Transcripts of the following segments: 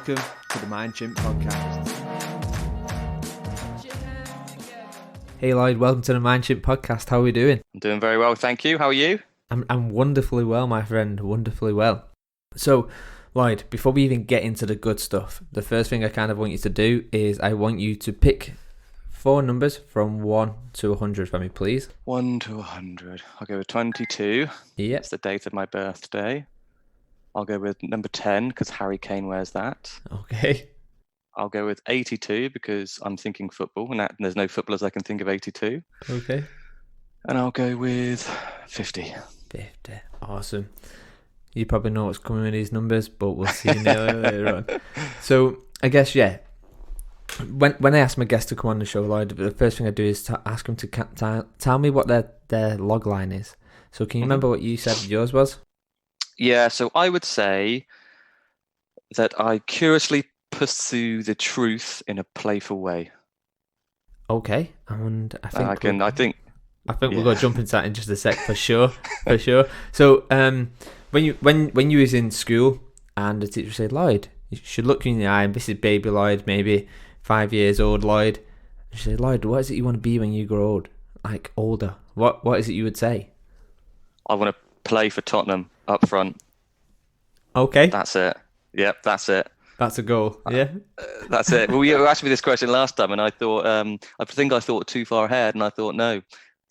welcome to the Mind Chimp podcast. Hey Lloyd, welcome to the Mind Chimp podcast. How are we doing? I'm doing very well, thank you. How are you? I'm wonderfully well, my friend, wonderfully well. So, Lloyd, before we even get into the good stuff, the first thing I kind of want you to do is I want you to pick 4 numbers from 1 to 100 for me, please. 1 to 100. I'll go with 22. Yep. It's the date of my birthday. I'll go with number 10 because Harry Kane wears that. Okay. I'll go with 82 because I'm thinking football and there's no footballers I can think of 82. Okay. And I'll go with 50. 50. Awesome. You probably know what's coming with these numbers, but we'll see later on. So, I guess, yeah. When I ask my guests to come on the show, Lloyd, the first thing I do is ask them to tell me what their log line is. So can you remember what you said yours was? Yeah, so I would say that I curiously pursue the truth in a playful way. Okay, and I think yeah. we're gonna jump into that in just a sec for sure, for sure. So when you was in school and the teacher said, Lloyd, you should look you in the eye, and this is baby Lloyd, maybe 5 years old Lloyd. And she said, Lloyd, what is it you want to be when you grow old? Like older? What is it you would say? I want to play for Tottenham up front. Okay. That's it. Yep, that's it. That's a goal. Yeah. That's it. Well, you asked me this question last time, and I thought, I think I thought too far ahead, and I thought, no,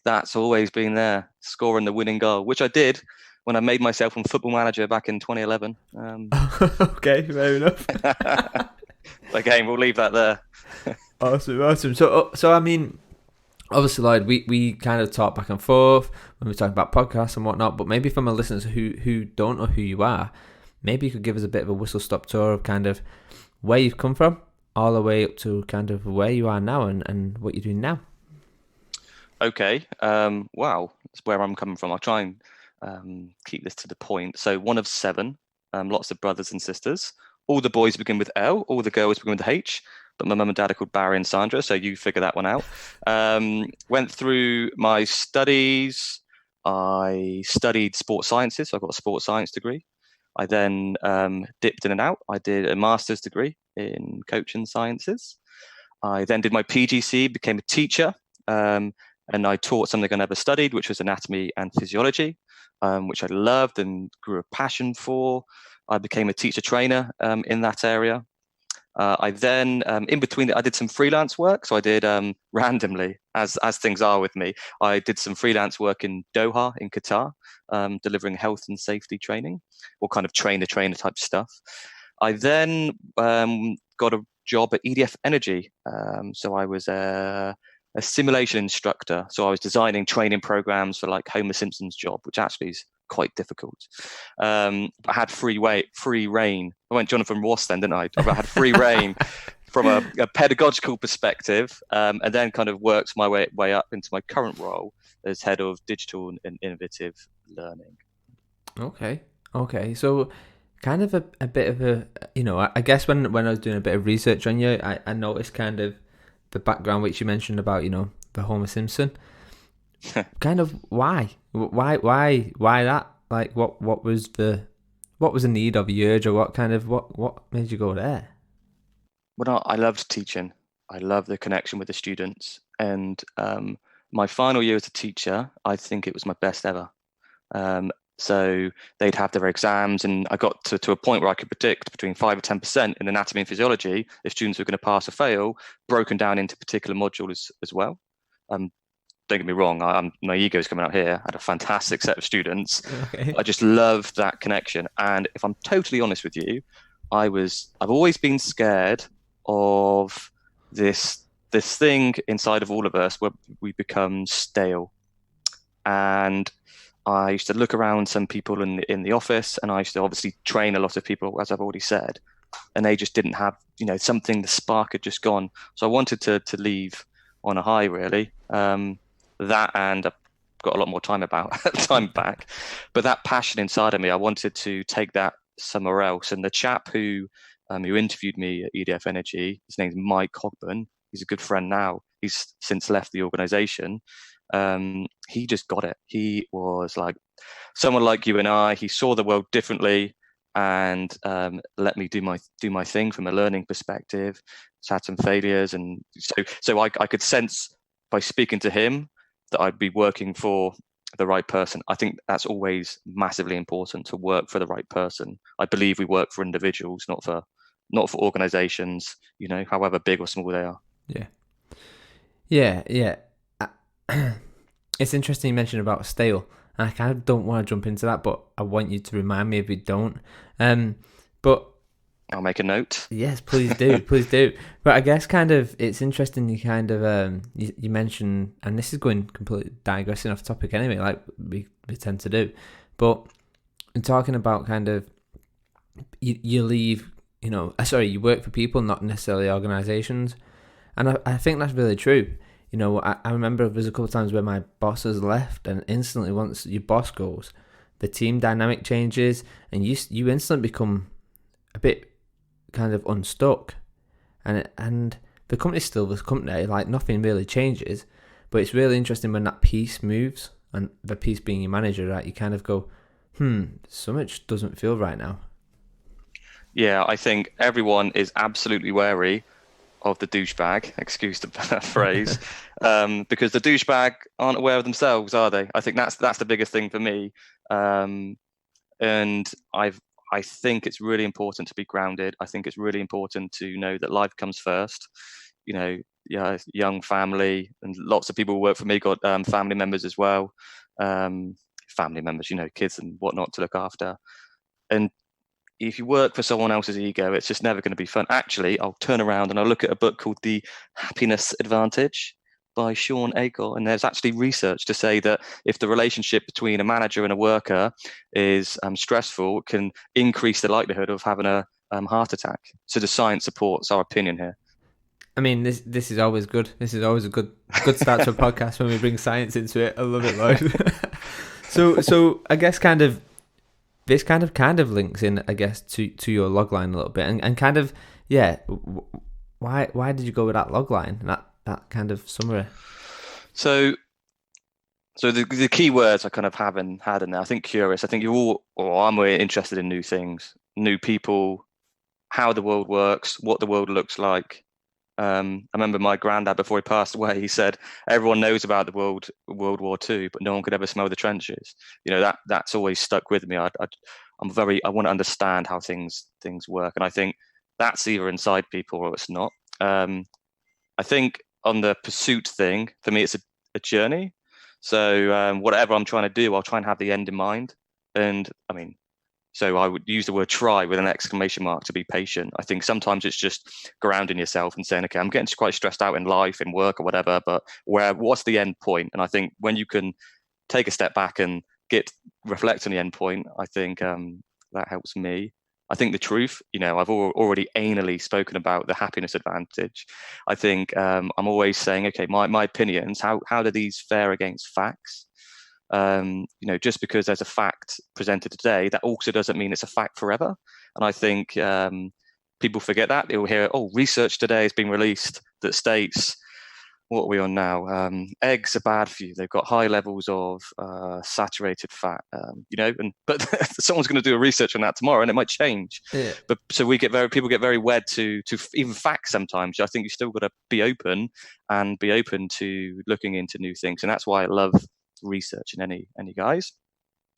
that's always been there, scoring the winning goal, which I did when I made myself on Football Manager back in 2011. Okay, fair enough. Again, we'll leave that there. Awesome. So I mean, obviously, Lloyd, we kind of talk back and forth when we're talking about podcasts and whatnot, but maybe from our listeners who don't know who you are, maybe you could give us a bit of a whistle-stop tour of kind of where you've come from, all the way up to kind of where you are now and what you're doing now. Okay. Wow, that's where I'm coming from. I'll try and keep this to the point. So 1 of 7, lots of brothers and sisters. All the boys begin with L, all the girls begin with H. But my mum and dad are called Barry and Sandra, so you figure that one out. Went through my studies. I studied sports sciences, so I got a sports science degree. I then dipped in and out. I did a master's degree in coaching sciences. I then did my PGC, became a teacher, and I taught something I never studied, which was anatomy and physiology, which I loved and grew a passion for. I became a teacher trainer in that area. I then, in between, I did some freelance work. So I did randomly, as things are with me, I did some freelance work in Doha, in Qatar, delivering health and safety training, or kind of trainer type stuff. I then got a job at EDF Energy. So I was a simulation instructor. So I was designing training programs for like Homer Simpson's job, which actually is quite difficult. I had free reign. I went Jonathan Ross then, didn't I? I had free reign from a pedagogical perspective, and then kind of worked my way up into my current role as head of digital and innovative learning. Okay. So kind of a bit of a, I guess when I was doing a bit of research on you, I noticed kind of the background which you mentioned about, the Homer Simpson. Kind of why that? Like what was the need of the urge, or what made you go there? Well, I loved teaching. I loved the connection with the students, and my final year as a teacher, I think it was my best ever. So they'd have their exams, and I got to a point where I could predict between 5 or 10% in anatomy and physiology if students were going to pass or fail, broken down into particular modules as well. Don't get me wrong, my ego's coming out here. I had a fantastic set of students. Okay. I just loved that connection. And if I'm totally honest with you, I've always been scared of this thing inside of all of us where we become stale. And I used to look around some people in the office, and I used to obviously train a lot of people, as I've already said, and they just didn't have, something, the spark had just gone. So I wanted to leave on a high, really. That, and I've got a lot more time back, but that passion inside of me, I wanted to take that somewhere else. And the chap who interviewed me at EDF Energy, his name's Mike Cogburn. He's a good friend now. He's since left the organization. He just got it. He was like someone like you and I. He saw the world differently. and let me do my thing from a learning perspective. It's had some failures, and so I could sense by speaking to him that I'd be working for the right person. I think that's always massively important, to work for the right person. I believe we work for individuals, not for organizations, however big or small they are. Yeah. It's interesting you mentioned about stale. And I kind of don't want to jump into that, but I want you to remind me if we don't. But I'll make a note. Yes, please do, please do. But I guess kind of it's interesting. You kind of you mentioned, and this is going completely digressing off topic anyway, like we tend to do. But in talking about kind of you leave, you work for people, not necessarily organisations, and I think that's really true. I remember there's a couple of times where my boss has left, and instantly once your boss goes, the team dynamic changes, and you instantly become a bit kind of unstuck, and the company's still the company, like nothing really changes, but it's really interesting when that piece moves, and the piece being your manager, right? You kind of go, so much doesn't feel right now. Yeah, I think everyone is absolutely wary of the douchebag, excuse the phrase, because the douchebag aren't aware of themselves, are they? I think that's the biggest thing for me, and I think it's really important to be grounded. I think it's really important to know that life comes first. Young family, and lots of people who work for me got family members as well. Family members, kids and whatnot to look after. And if you work for someone else's ego, it's just never going to be fun. Actually, I'll turn around and I'll look at a book called The Happiness Advantage by Sean Agle, and there's actually research to say that if the relationship between a manager and a worker is stressful, it can increase the likelihood of having a heart attack. So the science supports our opinion here. I mean, this is always good. This is always a good start to a podcast when we bring science into it. I love it, Lloyd. So I guess this kind of links in, I guess, to your logline a little bit, and kind of, yeah, why did you go with that logline, that kind of summary? So the key words I kind of had in there, I think curious. I think I'm really interested in new things, new people, how the world works, what the world looks like. I remember my granddad, before he passed away, he said, everyone knows about the World War II, but no one could ever smell the trenches. That's always stuck with me. I want to understand how things work. And I think that's either inside people or it's not. I think on the pursuit thing, for me, it's a journey. So whatever I'm trying to do, I'll try and have the end in mind. And I mean, so I would use the word try with an exclamation mark to be patient. I think sometimes it's just grounding yourself and saying, okay, I'm getting quite stressed out in life, in work or whatever, but what's the end point? And I think when you can take a step back and reflect on the end point, I think that helps me. I think the truth, I've already anally spoken about the happiness advantage. I think I'm always saying, okay, my opinions, how do these fare against facts? Just because there's a fact presented today, that also doesn't mean it's a fact forever. And I think people forget that. They'll hear, research today has been released that states, what are we on now? Eggs are bad for you. They've got high levels of saturated fat, but someone's going to do a research on that tomorrow and it might change. Yeah. But so people get very wed to even facts sometimes. I think you've still got to be open to looking into new things. And that's why I love research in any guys.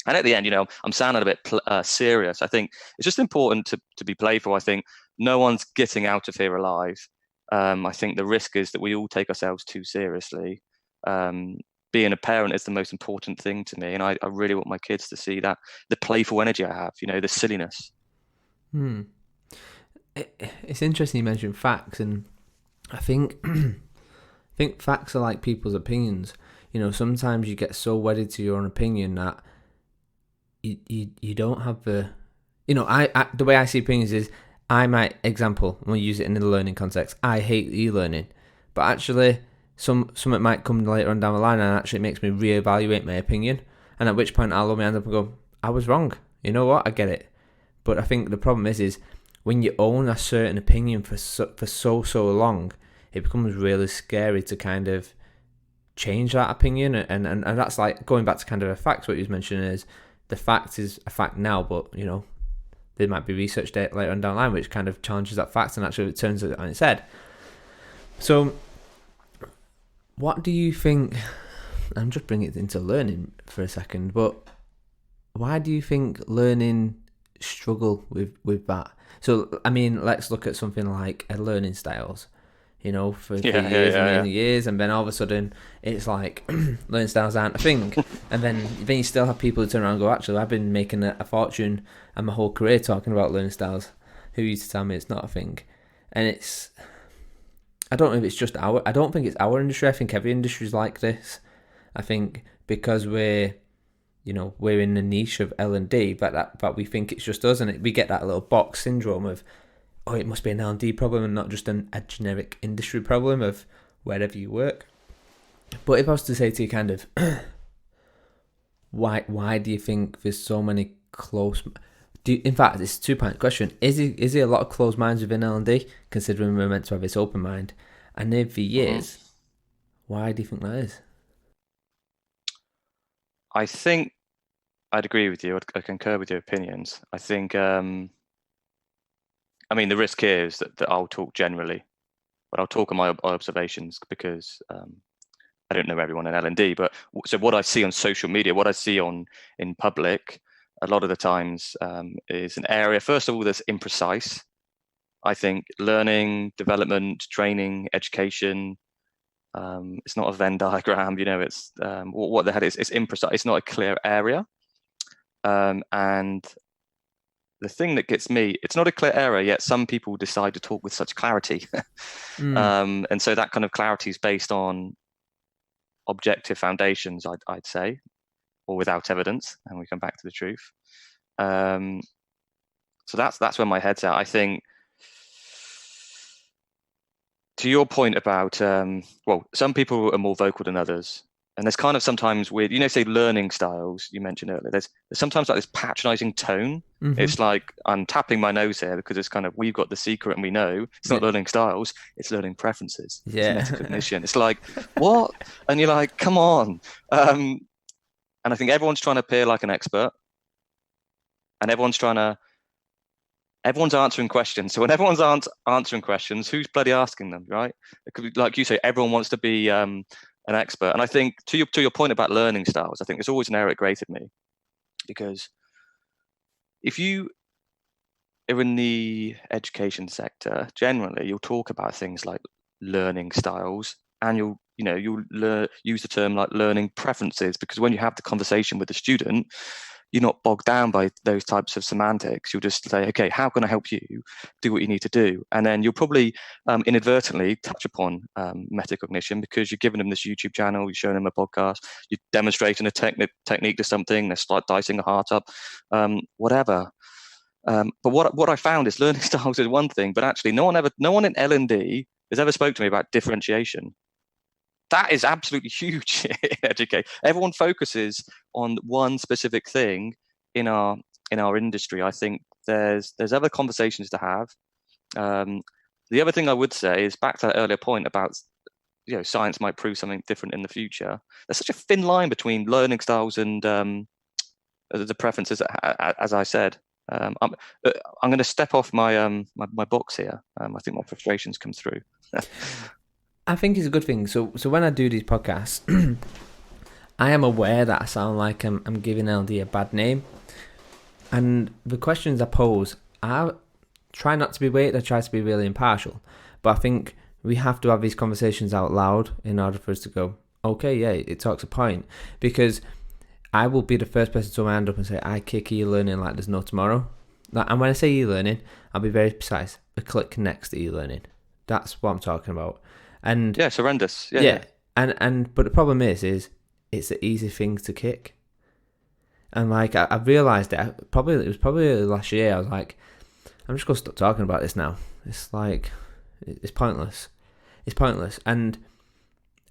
And at the end, I'm sounding a bit serious. I think it's just important to be playful. I think no one's getting out of here alive. I think the risk is that we all take ourselves too seriously. Being a parent is the most important thing to me, and I really want my kids to see that the playful energy I have, the silliness. It's interesting you mentioned facts, and I think facts are like people's opinions. Sometimes you get so wedded to your own opinion that you don't have the, I the way I see opinions is, I might, example, we'll use it in the learning context, I hate e-learning, but actually something might come later on down the line and actually it makes me reevaluate my opinion, and at which point I'll hold my hand up and go, I was wrong, you know what, I get it. But I think the problem is when you own a certain opinion for so long, it becomes really scary to kind of change that opinion, and that's like going back to kind of a fact. What you was mentioning is the fact is a fact now, but there might be research data later on down the line which kind of challenges that fact and actually turns it on its head. So what do you think, I'm just bringing it into learning for a second, but why do you think learning struggle with that? So, I mean, let's look at something like learning styles, for years and years, and then all of a sudden it's like learning styles aren't a thing. And then you still have people who turn around and go, actually, I've been making a fortune and my whole career talking about learning styles. Who used to tell me it's not a thing? And I don't know if it's just I don't think it's our industry. I think every industry is like this. I think because we're in the niche of L&D, but we think it's just us, and we get that little box syndrome of, oh, it must be an L&D problem and not just a generic industry problem of wherever you work. But if I was to say to you kind of, why do you think there's so many close... in fact, it's a two-part question. Is there a lot of closed minds within L&D, considering we're meant to have this open mind? And if he is, why do you think that is? I think I'd agree with you. I concur with your opinions. I think, the risk here is that I'll talk generally, but I'll talk on my observations because I don't know everyone in L&D. But so what I see on social media, what I see in public, a lot of the times is an area, first of all, that's imprecise. I think learning, development, training, education, it's not a Venn diagram, it's what the hell is, it's imprecise, it's not a clear area. And the thing that gets me, it's not a clear area, yet some people decide to talk with such clarity. And so that kind of clarity is based on objective foundations, I'd say, or without evidence, and we come back to the truth. So that's where my head's at. I think, to your point about, some people are more vocal than others. And there's kind of sometimes weird, say learning styles you mentioned earlier, there's sometimes like this patronizing tone. Mm-hmm. It's like, I'm tapping my nose here because it's kind of, we've got the secret and we know it's not learning styles, it's learning preferences. Yeah. It's metacognition. It's like, what? And you're like, come on. And I think everyone's trying to appear like an expert, and everyone's answering questions. So when everyone's answering questions, who's bloody asking them, right? It could be, like you say, everyone wants to be an expert. And I think to your point about learning styles, I think there's always an area that grated me, because if you are in the education sector, generally you'll talk about things like learning styles, and you'll use the term like learning preferences, because when you have the conversation with the student, you're not bogged down by those types of semantics. You'll just say, okay, how can I help you do what you need to do? And then you'll probably inadvertently touch upon metacognition, because you're giving them this YouTube channel, you're showing them a podcast, you're demonstrating a technique to something, they're like dicing a heart up, whatever. But what I found is learning styles is one thing, but actually no one in L&D has ever spoke to me about differentiation. That is absolutely huge in education. Everyone focuses on one specific thing in our industry. I think there's other conversations to have. The other thing I would say is back to that earlier point about science might prove something different in the future. There's such a thin line between learning styles and the preferences. As I said, I'm going to step off my my box here. I think my frustrations come through. I think it's a good thing. So when I do these podcasts, I am aware that I sound like I'm giving LD a bad name. And the questions I pose, I try not to be weighted, I try to be really impartial. But I think we have to have these conversations out loud in order for us to go, okay, yeah, it talks a point. Because I will be the first person to hand up and say, I kick e-learning like there's no tomorrow. And when I say e-learning, I'll be very precise. A click next to e-learning. That's what I'm talking about. And yeah, it's horrendous. Yeah. And but the problem is it's an easy thing to kick. And like I realised it was probably last year. I was like, I'm just gonna stop talking about this now. It's like it's pointless. It's pointless. And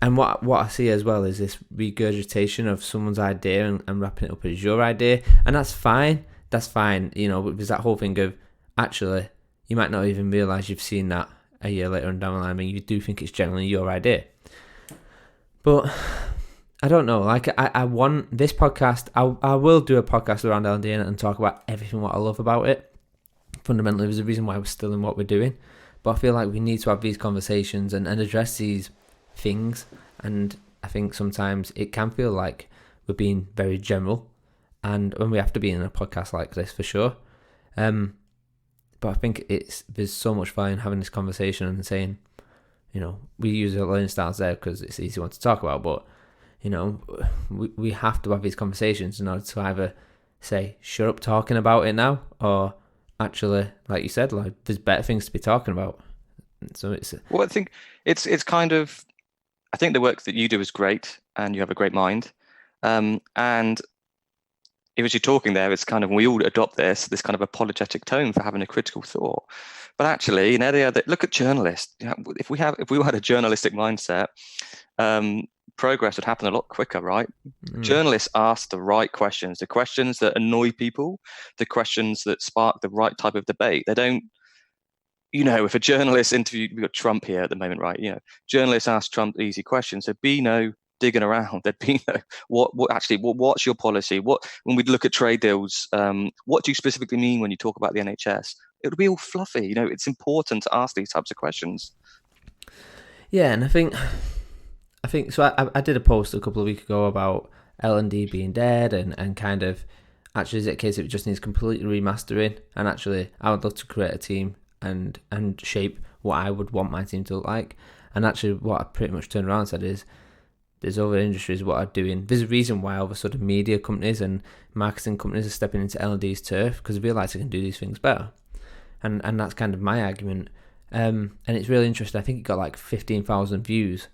what I see as well is this regurgitation of someone's idea and wrapping it up as your idea, and that's fine. That's fine. There's that whole thing of actually you might not even realise you've seen that a year later on down the line. I mean, you do think it's generally your idea. But I don't know. Like, I want this podcast. I will do a podcast around L&D and talk about everything what I love about it. fundamentally there's a reason why we're still in what we're doing. But I feel like we need to have these conversations and address these things. And I think sometimes it can feel like we're being very general, and when we have to be in a podcast like this for sure. But I think there's so much value in having this conversation and saying, we use a learning styles there because it's an easy one to talk about, but we have to have these conversations in order to either say shut up talking about it now, or actually, like you said, like there's better things to be talking about. So it's I think it's kind of, I think the work that you do is great, and you have a great mind, and as you're talking there, it's kind of, we all adopt this kind of apologetic tone for having a critical thought. But actually, look at journalists. If we all had a journalistic mindset, progress would happen a lot quicker, right? Journalists ask the right questions, the questions that annoy people, the questions that spark the right type of debate. They don't, if a journalist interviewed, we've got Trump here at the moment, right? Journalists ask Trump easy questions. There'd be no digging around. There'd be no, what's your policy? When we look at trade deals, what do you specifically mean when you talk about the NHS? It would be all fluffy. It's important to ask these types of questions. Yeah, and I think so. I did a post a couple of weeks ago about L&D being dead, and kind of, actually, is it a case of it just needs completely remastering? And actually, I would love to create a team and shape what I would want my team to look like. And actually, what I pretty much turned around and said is, there's other industries what are doing. There's a reason why all of a sudden media companies and marketing companies are stepping into L&D's turf, because they realise they can do these things better. And that's kind of my argument. And it's really interesting. I think it got like 15,000 views,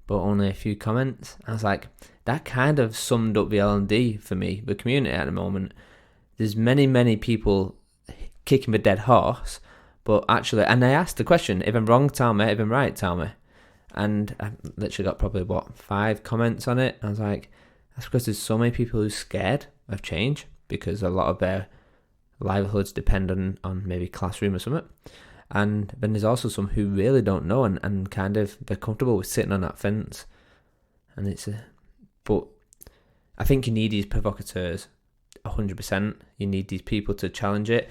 but only a few comments. I was like, that kind of summed up the L&D for me, the community at the moment. There's many people kicking the dead horse, but actually, and I asked the question, if I'm wrong, tell me, if I'm right, tell me. And I literally got probably 5 comments on it. I was like, that's because there's so many people who're scared of change, because a lot of their livelihoods depend on maybe classroom or something. And then there's also some who really don't know, and kind of they're comfortable with sitting on that fence. And but I think you need these provocateurs 100%. You need these people to challenge it.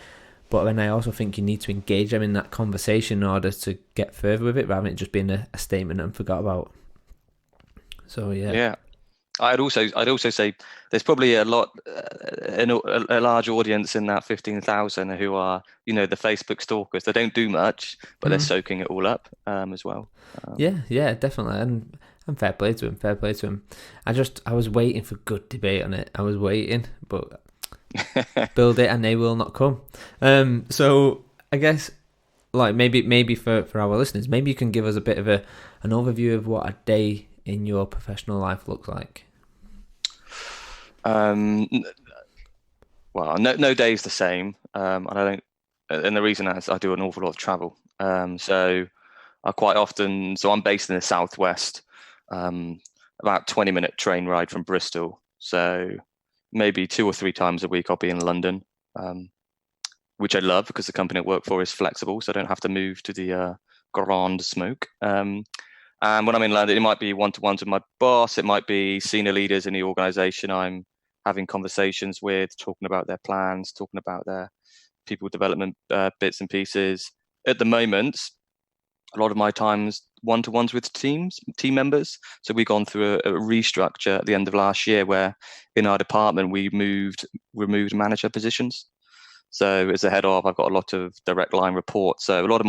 But then I also think you need to engage them in that conversation in order to get further with it, rather than it just being a statement and forgot about. So yeah. Yeah, I'd also say there's probably a large audience in that 15,000 who are, the Facebook stalkers. They don't do much, but they're soaking it all up as well. Yeah, definitely, and fair play to him. I was waiting for good debate on it. I was waiting, but. Build it and they will not come. So I guess, like, maybe for our listeners, maybe you can give us a bit of an overview of what a day in your professional life looks like. Well, no day is the same. And the reason is I do an awful lot of travel. So I'm based in the southwest, about 20-minute train ride from Bristol. So maybe 2 or 3 times a week I'll be in London, which I love because the company I work for is flexible, so I don't have to move to the Grand Smoke. And when I'm in London, it might be one-to-ones with my boss, it might be senior leaders in the organisation I'm having conversations with, talking about their plans, talking about their people development bits and pieces. At the moment, a lot of my time's one-to-ones with team members. So we've gone through a restructure at the end of last year where in our department we removed manager positions. So as a head of, I've got a lot of direct line reports. So a lot of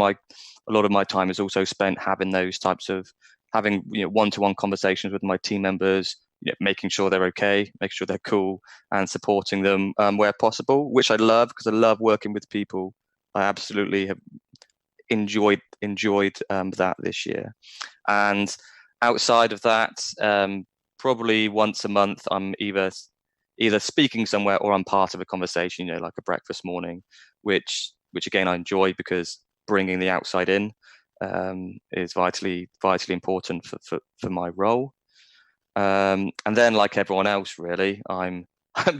my time is also spent having those types of one-to-one conversations with my team members, making sure they're okay, making sure they're cool, and supporting them where possible, which I love because I love working with people. I absolutely have enjoyed that this year. And outside of that, probably once a month I'm either speaking somewhere or I'm part of a conversation, like a breakfast morning, which again I enjoy because bringing the outside in is vitally important for my role. And then, like everyone else, really, I'm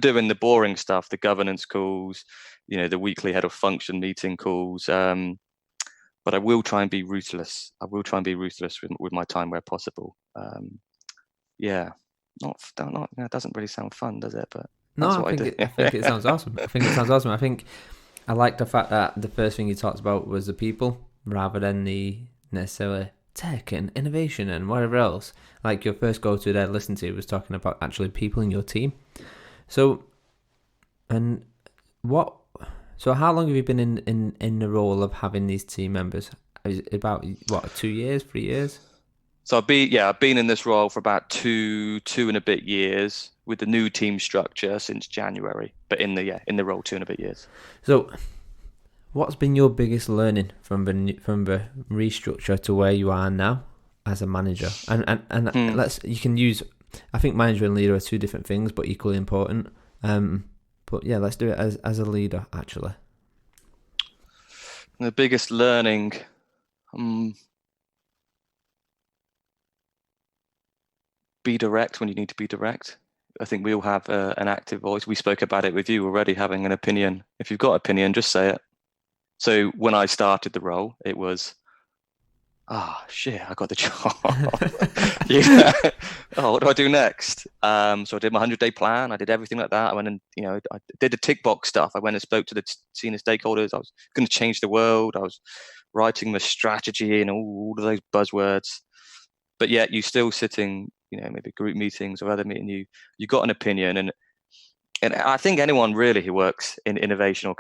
doing the boring stuff, the governance calls, the weekly head of function meeting calls. But I will try and be ruthless. With my time where possible. It doesn't really sound fun, does it? But no, I think it sounds awesome. I think I like the fact that the first thing you talked about was the people rather than the necessarily tech and innovation and whatever else. Like your first go-to there, listen to was talking about actually people in your team. So, and what? So how long have you been in the role of having these team members? Is it about what, 2 years, 3 years? So I've been in this role for about two and a bit years with the new team structure since January, but in the role 2 and a bit years. So, what's been your biggest learning from the restructure to where you are now as a manager? And you can use. I think manager and leader are two different things, but equally important. But yeah, let's do it as a leader actually. The biggest learning. Be direct when you need to be direct. I think we all have an active voice. We spoke about it with you already, having an opinion. If you've got opinion, just say it. So when I started the role, it was, shit, I got the job. Oh, what do I do next? So I did my 100-day plan. I did everything like that. I went and, I did the tick box stuff. I went and spoke to the senior stakeholders. I was going to change the world. I was writing the strategy and all of those buzzwords. But yet you still sitting, maybe group meetings or other meeting, you got an opinion. And I think anyone really who works in innovation or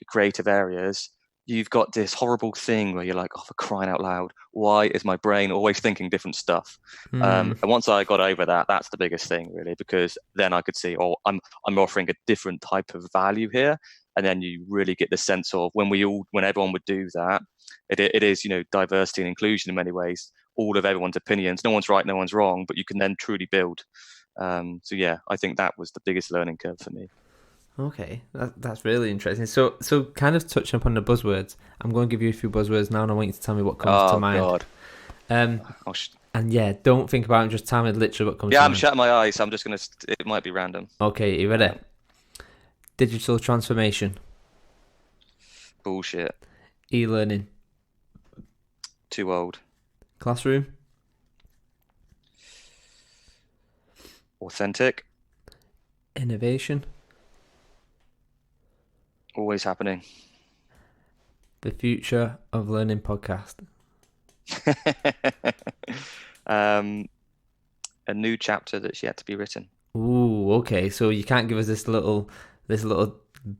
creative areas, you've got this horrible thing where you're like, oh, for crying out loud, why is my brain always thinking different stuff? And once I got over that, that's the biggest thing really, because then I could see, I'm offering a different type of value here. And then you really get the sense of when everyone would do that, it is, diversity and inclusion in many ways, all of everyone's opinions. No one's right, no one's wrong, but you can then truly build. I think that was the biggest learning curve for me. Okay, that's really interesting. So kind of touching upon the buzzwords, I'm going to give you a few buzzwords now, and I want you to tell me what comes to mind. Oh God. And yeah, don't think about it. Just tell me literally what comes to mind. Yeah, I'm shutting my eyes. I'm just going to... It might be random. Okay, you ready? Digital transformation. Bullshit. E-learning. Too old. Classroom. Authentic. Innovation. Always happening. The future of learning podcast. A new chapter that's yet to be written. Ooh, okay. So you can't give us this little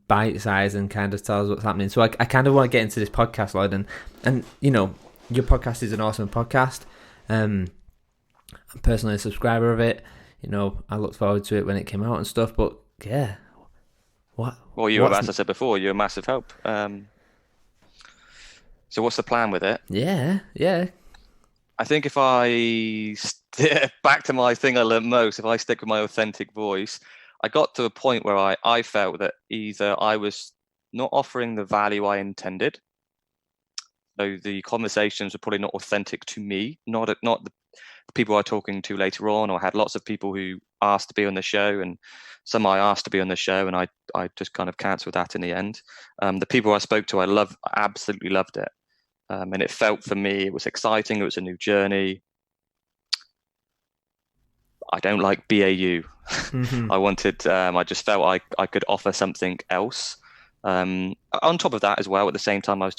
bite size and kind of tell us what's happening. So I kind of want to get into this podcast, Lloyd, and your podcast is an awesome podcast. I'm personally a subscriber of it. I looked forward to it when it came out and stuff. But yeah, what? Well, as I said before, you're a massive help. So what's the plan with it? Yeah. I think if I back to my thing I learned most, if I stick with my authentic voice, I got to a point where I felt that either I was not offering the value I intended, so the conversations were probably not authentic to me, not the people I was talking to later on, or I had lots of people who asked to be on the show, and some I asked to be on the show, and I just kind of cancelled that in the end. The people I spoke to, I absolutely loved it. And it felt for me, it was exciting. It was a new journey. I don't like BAU. Mm-hmm. I just felt I could offer something else. On top of that as well, at the same time I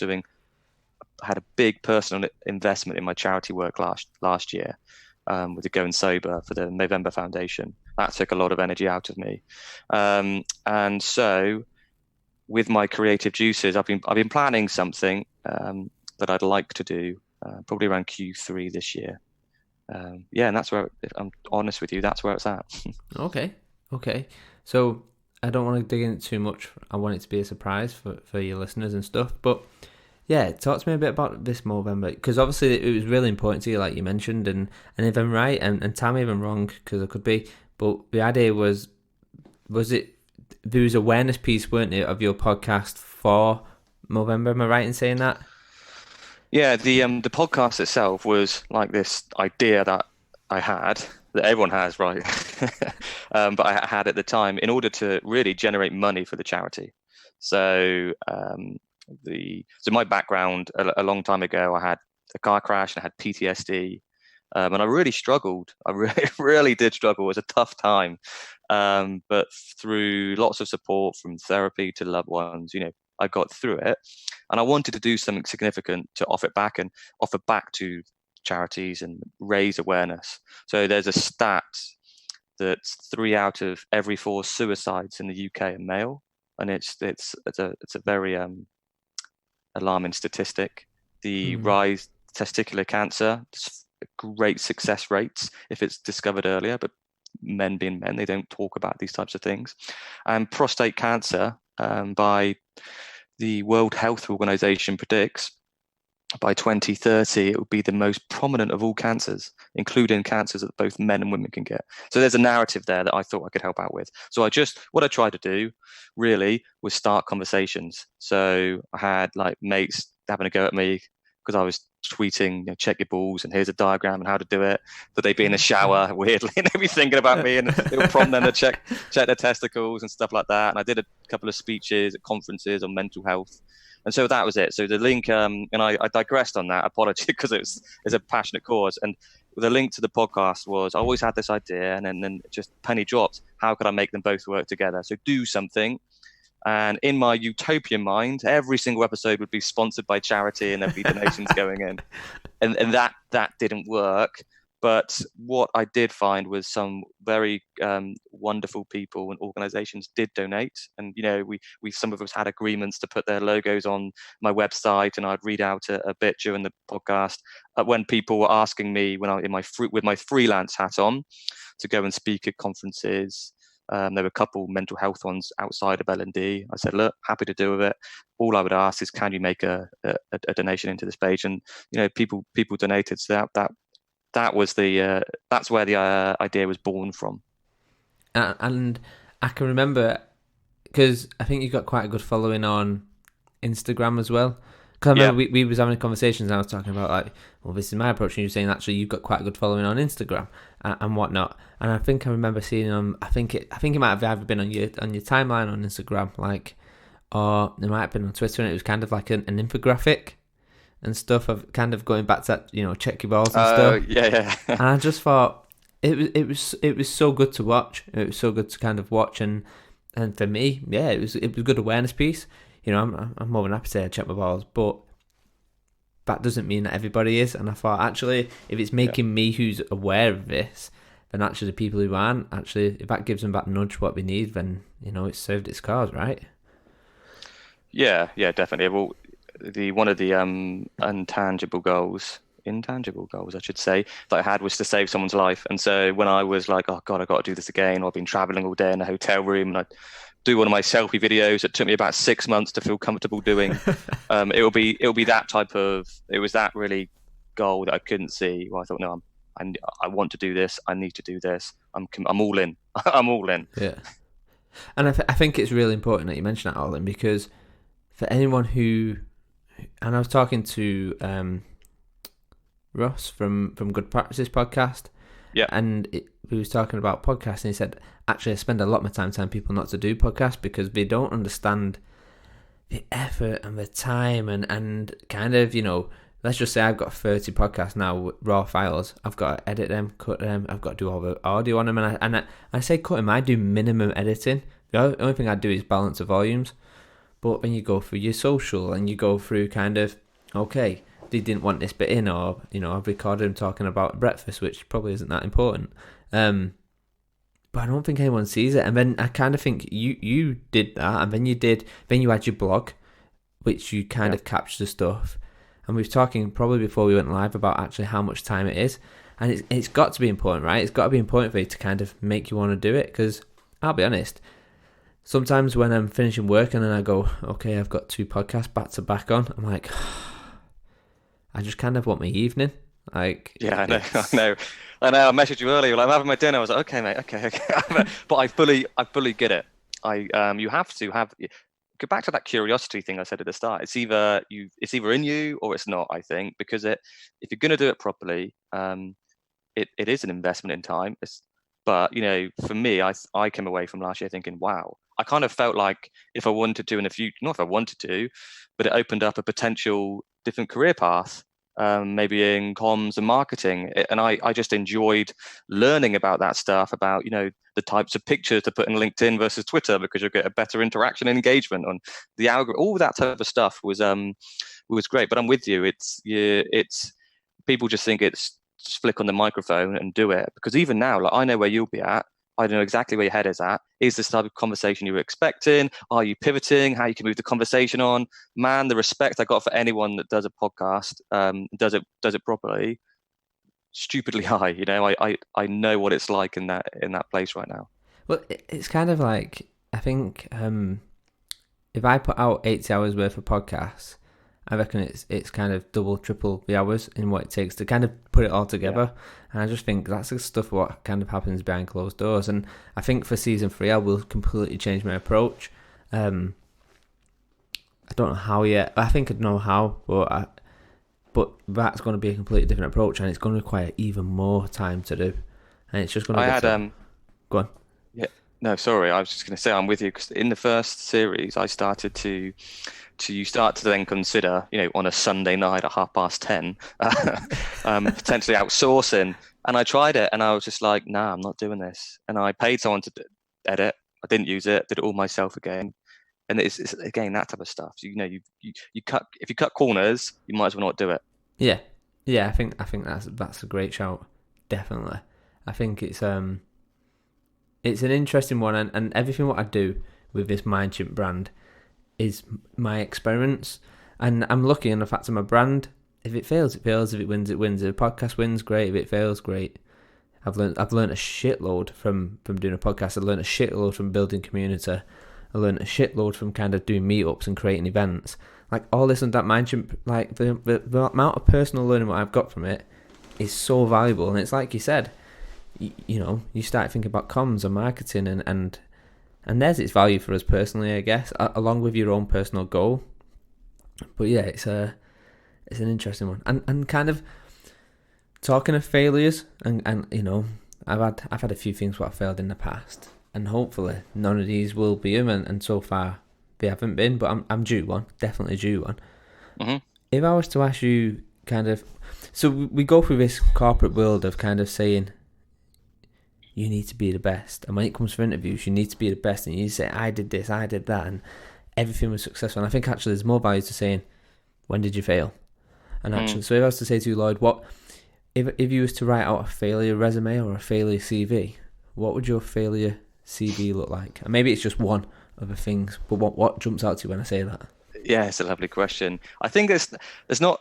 had a big personal investment in my charity work last year with the Going Sober for the November Foundation. That took a lot of energy out of me. And so with my creative juices, I've been planning something that I'd like to do probably around Q3 this year. And that's where, if I'm honest with you, that's where it's at. Okay. So I don't want to dig into too much. I want it to be a surprise for your listeners and stuff. But yeah, talk to me a bit about this Movember, because obviously it was really important to you, like you mentioned. And if I'm right, and tell me if I'm wrong, because I could be. But the idea was it, there was awareness piece, weren't it, of your podcast for Movember? Am I right in saying that? Yeah, the podcast itself was like this idea that I had, that everyone has, right? But I had at the time in order to really generate money for the charity. So my background a long time ago, I had a car crash and I had PTSD, and I really struggled. I really did struggle. It was a tough time, but through lots of support from therapy to loved ones, I got through it, and I wanted to do something significant to offer back to charities and raise awareness. So there's a stat that 3 out of every 4 suicides in the UK are male, and it's a very alarming statistic. The rise testicular cancer, great success rates if it's discovered earlier, but men being men, they don't talk about these types of things. And prostate cancer, by the World Health Organization predicts, by 2030, it will be the most prominent of all cancers, including cancers that both men and women can get. So there's a narrative there that I thought I could help out with. So what I tried to do really was start conversations. So I had like mates having a go at me because I was tweeting, check your balls and here's a diagram and how to do it. But they'd be in the shower weirdly and they'd be thinking about me, and it would prompt them to check their testicles and stuff like that. And I did a couple of speeches at conferences on mental health. And so that was it. So the link, and I digressed on that. Apology, because it's a passionate cause. And the link to the podcast was, I always had this idea, and then just penny dropped. How could I make them both work together? So do something. And in my utopian mind, every single episode would be sponsored by charity, and there'd be donations going in. And that didn't work. But what I did find was some very wonderful people and organizations did donate. And, we some of us had agreements to put their logos on my website, and I'd read out a bit during the podcast when people were asking me when I with my freelance hat on to go and speak at conferences. There were a couple mental health ones outside of L&D. I said, look, happy to do with it. All I would ask is, can you make a donation into this page? And, people donated. So that's where the idea was born from. And I can remember, because I think you've got quite a good following on Instagram as well. Because I remember we was having conversations, and I was talking about like, well, this is my approach, and you were saying actually you've got quite a good following on Instagram and whatnot. And I think I remember seeing I think it might have either been on your timeline on Instagram, like, or it might have been on Twitter, and it was kind of like an infographic and stuff of kind of going back to that, check your balls and stuff. Yeah. And I just thought it was so good to watch. It was so good to kind of watch, and for me, it was a good awareness piece. I'm more than happy to say I check my balls, but that doesn't mean that everybody is. And I thought, actually, if it's making me who's aware of this, then actually the people who aren't, actually, if that gives them that nudge what we need, then it's served its cause, right? Yeah, definitely. Well, one of the intangible goals, I should say, that I had was to save someone's life. And so when I was like, oh God, I got to do this again, or I've been traveling all day in a hotel room, and I do one of my selfie videos that took me about 6 months to feel comfortable doing. It'll be it was that really goal that I couldn't see. Well, I thought, no, I want to do this. I need to do this. I'm all in. I'm all in. Yeah. And I think it's really important that you mention that, Olin, because for anyone who, and I was talking to Ross from Good Practices podcast, and we was talking about podcasts, and he said, actually, I spend a lot of my time telling people not to do podcasts because they don't understand the effort and the time and kind of, let's just say I've got 30 podcasts now, raw files. I've got to edit them, cut them. I've got to do all the audio on them. And I say cut them, I do minimum editing. The only thing I do is balance the volumes. But when you go through your social and you go through kind of, okay, they didn't want this bit in, or, I've recorded them talking about breakfast, which probably isn't that important. But I don't think anyone sees it. And then I kind of think you did that, and then you had your blog, which you kind of capture stuff. And we were talking probably before we went live about actually how much time it is. And it's got to be important, right? It's got to be important for you to kind of make you want to do it. Because I'll be honest, sometimes when I'm finishing work and then I go, okay, I've got 2 podcasts back to back on, I'm like, I just kind of want my evening. Like, yeah, I know. I messaged you earlier, like, I'm having my dinner. I was like, okay, mate, okay. But I fully get it. You have to go back to that curiosity thing I said at the start. It's either in you or it's not, I think, because if you're going to do it properly, it is an investment in time. But for me, I came away from last year thinking, wow, I kind of felt like if I wanted to in the future, not if I wanted to, but it opened up a potential different career path. maybe in comms and marketing. And I just enjoyed learning about that stuff, about, the types of pictures to put in LinkedIn versus Twitter, because you'll get a better interaction and engagement on the algorithm. All that type of stuff was great. But I'm with you. It's people just think it's just flick on the microphone and do it. Because even now, like, I know where you'll be at. I know exactly where your head is at. Is this type of conversation you were expecting? Are you pivoting? How you can move the conversation on? Man, the respect I got for anyone that does a podcast, does it properly, stupidly high. I know what it's like in that place right now. Well, it's kind of like, I think if I put out 80 hours worth of podcasts, I reckon it's kind of double, triple the hours in what it takes to kind of put it all together. Yeah. And I just think that's the stuff what kind of happens behind closed doors. And I think for season 3, I will completely change my approach. I don't know how yet. I think I know how, but that's going to be a completely different approach, and it's going to require even more time to do. And it's just going to. Go on. Yeah. No, sorry. I was just going to say I'm with you, because in the first series, I started you start to then consider, on a Sunday night at 10:30, potentially outsourcing. And I tried it, and I was just like, nah, I'm not doing this. And I paid someone to edit. I didn't use it. Did it all myself again. And it's again that type of stuff. So, you cut, if you cut corners, you might as well not do it. Yeah. I think that's a great shout. Definitely. I think it's an interesting one, and everything what I do with this MindChimp brand is my experiments, and I'm lucky in the fact of my brand. If it fails, it fails. If it wins, it wins. If the podcast wins, great. If it fails, great. I've learned a shitload from doing a podcast. I've learned a shitload from building community. I learned a shitload from kind of doing meetups and creating events. Like all this and that MindChimp, like the amount of personal learning what I've got from it is so valuable. And it's like you said, you start thinking about comms and marketing and there's its value for us personally, I guess, along with your own personal goal. But yeah, it's an interesting one, and kind of talking of failures, and I've had a few things what I failed in the past, and hopefully none of these will be them, and so far they haven't been. But I'm due one, definitely due one. Mm-hmm. If I was to ask you, kind of, so we go through this corporate world of kind of saying, you need to be the best. And when it comes for interviews, you need to be the best. And you say, I did this, I did that, and everything was successful. And I think actually there's more value to saying, when did you fail? And actually, so if I was to say to you, Lloyd, what if you was to write out a failure resume or a failure CV, what would your failure CV look like? And maybe it's just one of the things, but what jumps out to you when I say that? Yeah, it's a lovely question. I think there's not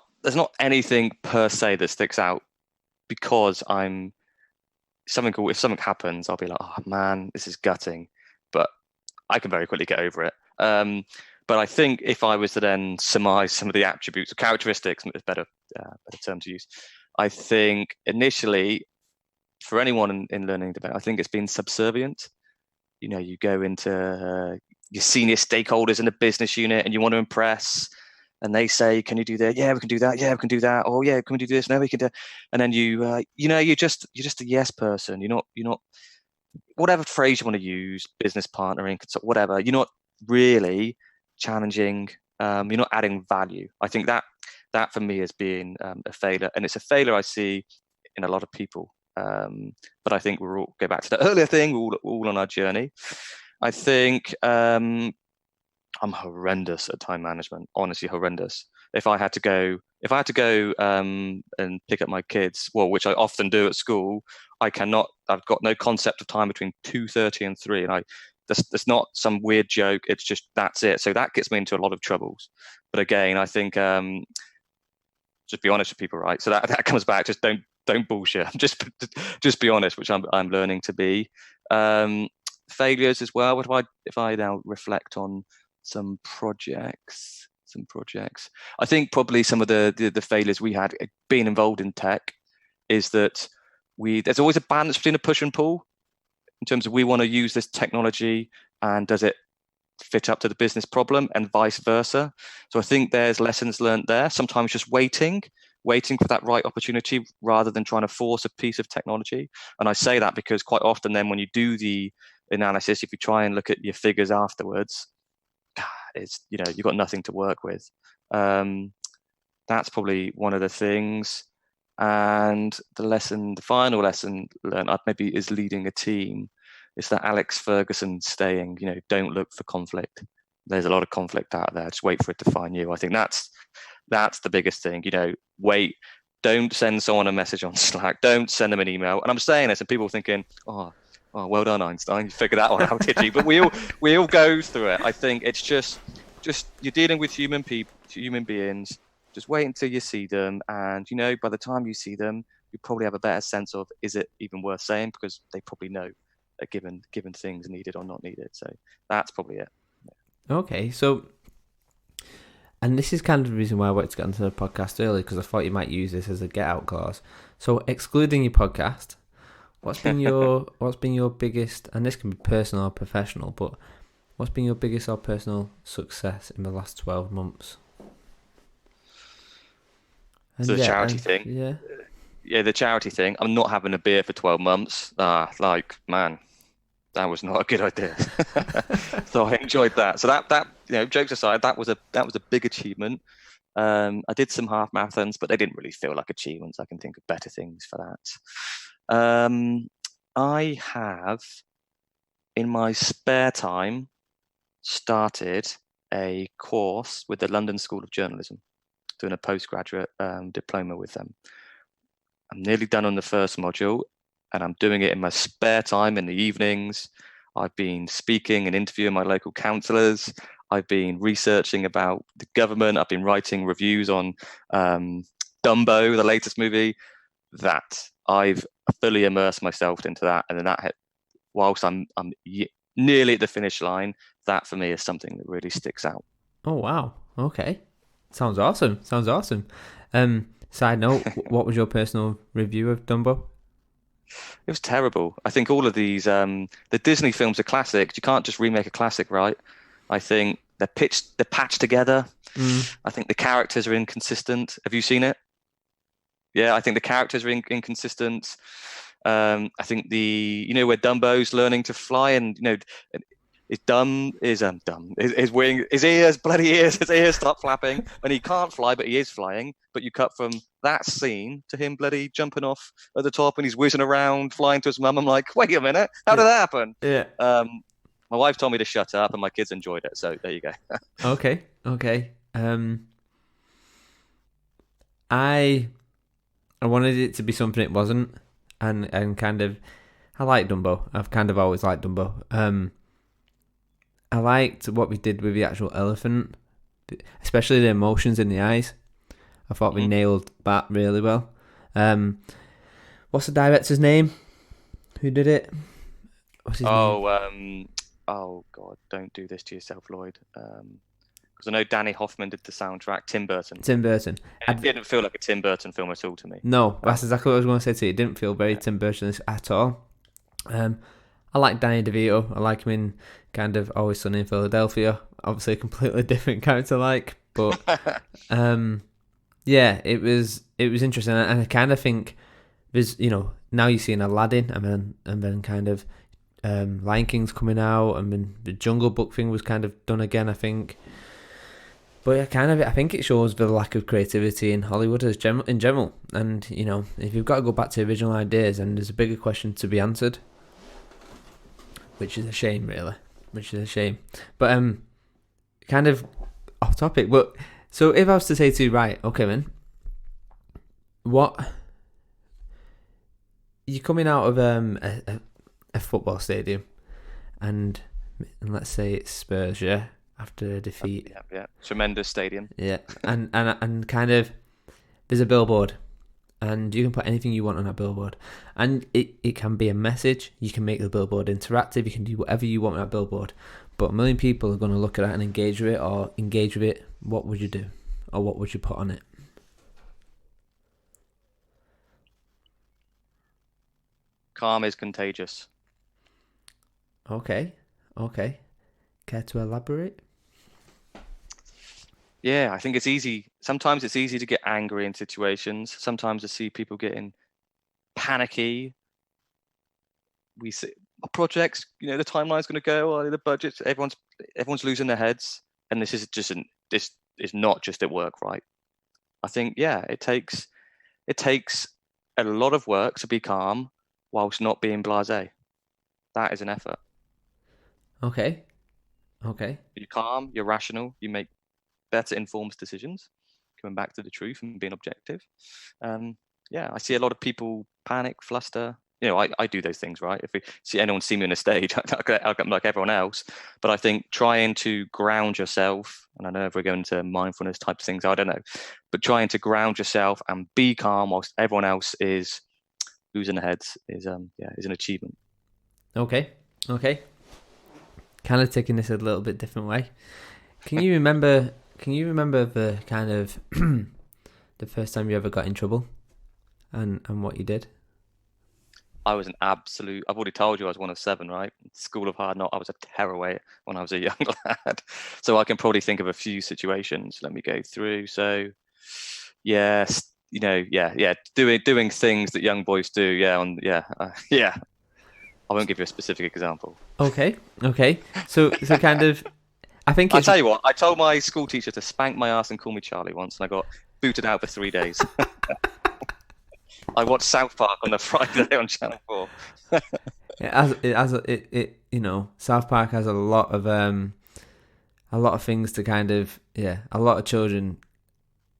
anything per se that sticks out, because if something happens, I'll be like, oh man, this is gutting, but I can very quickly get over it. But I think if I was to then surmise some of the attributes or characteristics, is better term to use. I think initially, for anyone in learning development, I think it's been subservient. You go into your senior stakeholders in the business unit and you want to impress, and they say, can you do that? Yeah, we can do that. Yeah, we can do that. Oh yeah, can we do this? No, we can do. And then you're just a yes person. You're not whatever phrase you want to use, business partnering, whatever. You're not really challenging. You're not adding value. I think that for me has been a failure, and it's a failure I see in a lot of people. But I think we'll all go back to the earlier thing. We're all on our journey. I think I'm horrendous at time management. Honestly, horrendous. If I had to go and pick up my kids, well, which I often do at school, I cannot. I've got no concept of time between 2:30 and 3, and that's not some weird joke. It's just that's it. So that gets me into a lot of troubles. But again, I think just be honest with people, right? So that comes back. Just don't bullshit. Just be honest, which I'm learning to be. Failures as well. If I now reflect on some projects, I think probably some of the failures we had being involved in tech is that there's always a balance between a push and pull in terms of we want to use this technology and does it fit up to the business problem, and vice versa. So I think there's lessons learned there. Sometimes just waiting for that right opportunity rather than trying to force a piece of technology. And I say that because quite often then when you do the analysis, if you try and look at your figures afterwards, it's you've got nothing to work with. That's probably one of the things. And the final lesson learned, maybe is leading a team, is that Alex Ferguson saying, don't look for conflict. There's a lot of conflict out there. Just wait for it to find you. I think that's the biggest thing. Wait. Don't send someone a message on Slack. Don't send them an email. And I'm saying this, and people are thinking, oh, well done, Einstein. You figured that one out, did you? But we all go through it. I think it's just you're dealing with human beings. Just wait until you see them, and by the time you see them, you probably have a better sense of, is it even worth saying, because they probably know that given things needed or not needed. So that's probably it. Okay, so, and this is kind of the reason why I wanted to get onto the podcast early, because I thought you might use this as a get out clause. So, excluding your podcast, what's been your biggest, and this can be personal or professional, but what's been your biggest or personal success in the last 12 months? So the charity thing. Yeah, the charity thing. I'm not having a beer for 12 months. Man, that was not a good idea. So I enjoyed that. So that jokes aside, that was a big achievement. I did some half marathons, but they didn't really feel like achievements. I can think of better things for that. I have, in my spare time, started a course with the London School of Journalism, doing a postgraduate diploma with them. I'm nearly done on the first module, and I'm doing it in my spare time in the evenings. I've been speaking and interviewing my local councillors. I've been researching about the government. I've been writing reviews on Dumbo, the latest movie. That I've fully immersed myself into that, and then that, whilst I'm nearly at the finish line, that for me is something that really sticks out. Oh wow! Okay, sounds awesome. Side note: what was your personal review of Dumbo? It was terrible. I think all of these, the Disney films are classics. You can't just remake a classic, right? I think they're patched together. I think the characters are inconsistent. Have you seen it? Yeah, I think the characters are inconsistent. I think where Dumbo's learning to fly, and his ears stop flapping, and he can't fly, but he is flying. But you cut from that scene to him bloody jumping off at the top, and he's whizzing around, flying to his mum. I'm like, wait a minute, how did that happen? Yeah. My wife told me to shut up, and my kids enjoyed it. So there you go. Okay. I wanted it to be something it wasn't, and kind of, I like Dumbo. I've kind of always liked Dumbo. I liked what we did with the actual elephant, especially the emotions in the eyes. I thought we nailed that really well. What's the director's name? Who did it? What's his name? Oh God! Don't do this to yourself, Lloyd. Because I know Danny Hoffman did the soundtrack. Tim Burton. It didn't feel like a Tim Burton film at all to me. No, that's exactly what I was going to say to you. It didn't feel very Tim Burton at all. I like Danny DeVito. I like him in kind of Always Sunny in Philadelphia. Obviously, a completely different character, but yeah, it was interesting, and I kind of think there's now you're seeing Aladdin, and then kind of Lion King's coming out, and then the Jungle Book thing was kind of done again, I think. But yeah, I think it shows the lack of creativity in Hollywood in general. And, if you've got to go back to original ideas, and there's a bigger question to be answered, which is a shame, really. But, kind of off topic. But, so if I was to say to you, right, okay, man, you're coming out of a football stadium, and let's say it's Spurs, yeah? After a defeat. Yeah. Tremendous stadium. Yeah. And kind of, there's a billboard, and you can put anything you want on that billboard. And it can be a message. You can make the billboard interactive. You can do whatever you want with that billboard. But a million people are going to look at it and engage with it. What would you do? Or what would you put on it? Calm is contagious. Okay. Care to elaborate? Yeah, I think it's easy. Sometimes it's easy to get angry in situations. Sometimes I see people getting panicky. We see projects, the timeline's going to go, the budgets, everyone's losing their heads. And this is not just at work, right? I think, yeah, it takes a lot of work to be calm whilst not being blasé. That is an effort. Okay. Okay. You're calm, you're rational, you make better informed decisions, coming back to the truth and being objective. Yeah, I see a lot of people panic, fluster. I do those things, right? If we see anyone see me on a stage, I'll get like everyone else. But I think trying to ground yourself, and I know if we're going to mindfulness type of things, I don't know, but trying to ground yourself and be calm whilst everyone else is losing their heads is an achievement. Okay. Okay. Kind of taking this a little bit different way. Can you remember the kind of the first time you ever got in trouble and what you did? I was an absolute. I've already told you I was one of seven, right? School of Hard Knocks. I was a tearaway when I was a young lad. So I can probably think of a few situations. Let me go through. So, yes, doing things that young boys do. Yeah, yeah. I won't give you a specific example. Okay. So kind of, I think I'll tell you what. I told my school teacher to spank my ass and call me Charlie once, and I got booted out for 3 days. I watched South Park on a Friday on Channel 4. South Park has a lot of things to kind of, a lot of children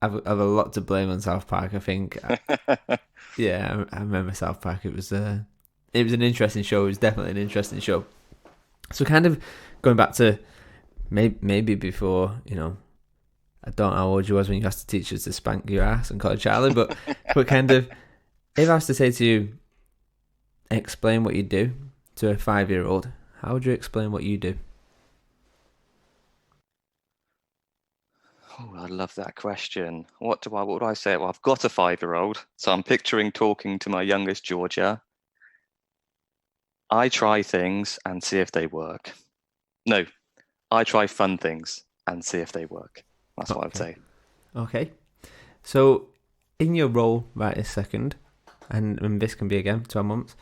have a lot to blame on South Park, I think. I remember South Park. It was an interesting show. It was definitely an interesting show. So kind of going back to maybe before, I don't know how old you was when you asked the teachers to spank your ass and call it Charlie, but kind of, if I was to say to you, explain what you do to a 5-year-old, how would you explain what you do? Oh, I love that question. What would I say? Well, I've got a 5-year-old, so I'm picturing talking to my youngest Georgia. I try things and see if they work. No, I try fun things and see if they work. That's what I would say. Okay. So, in your role right this second, and this can be again 12 months,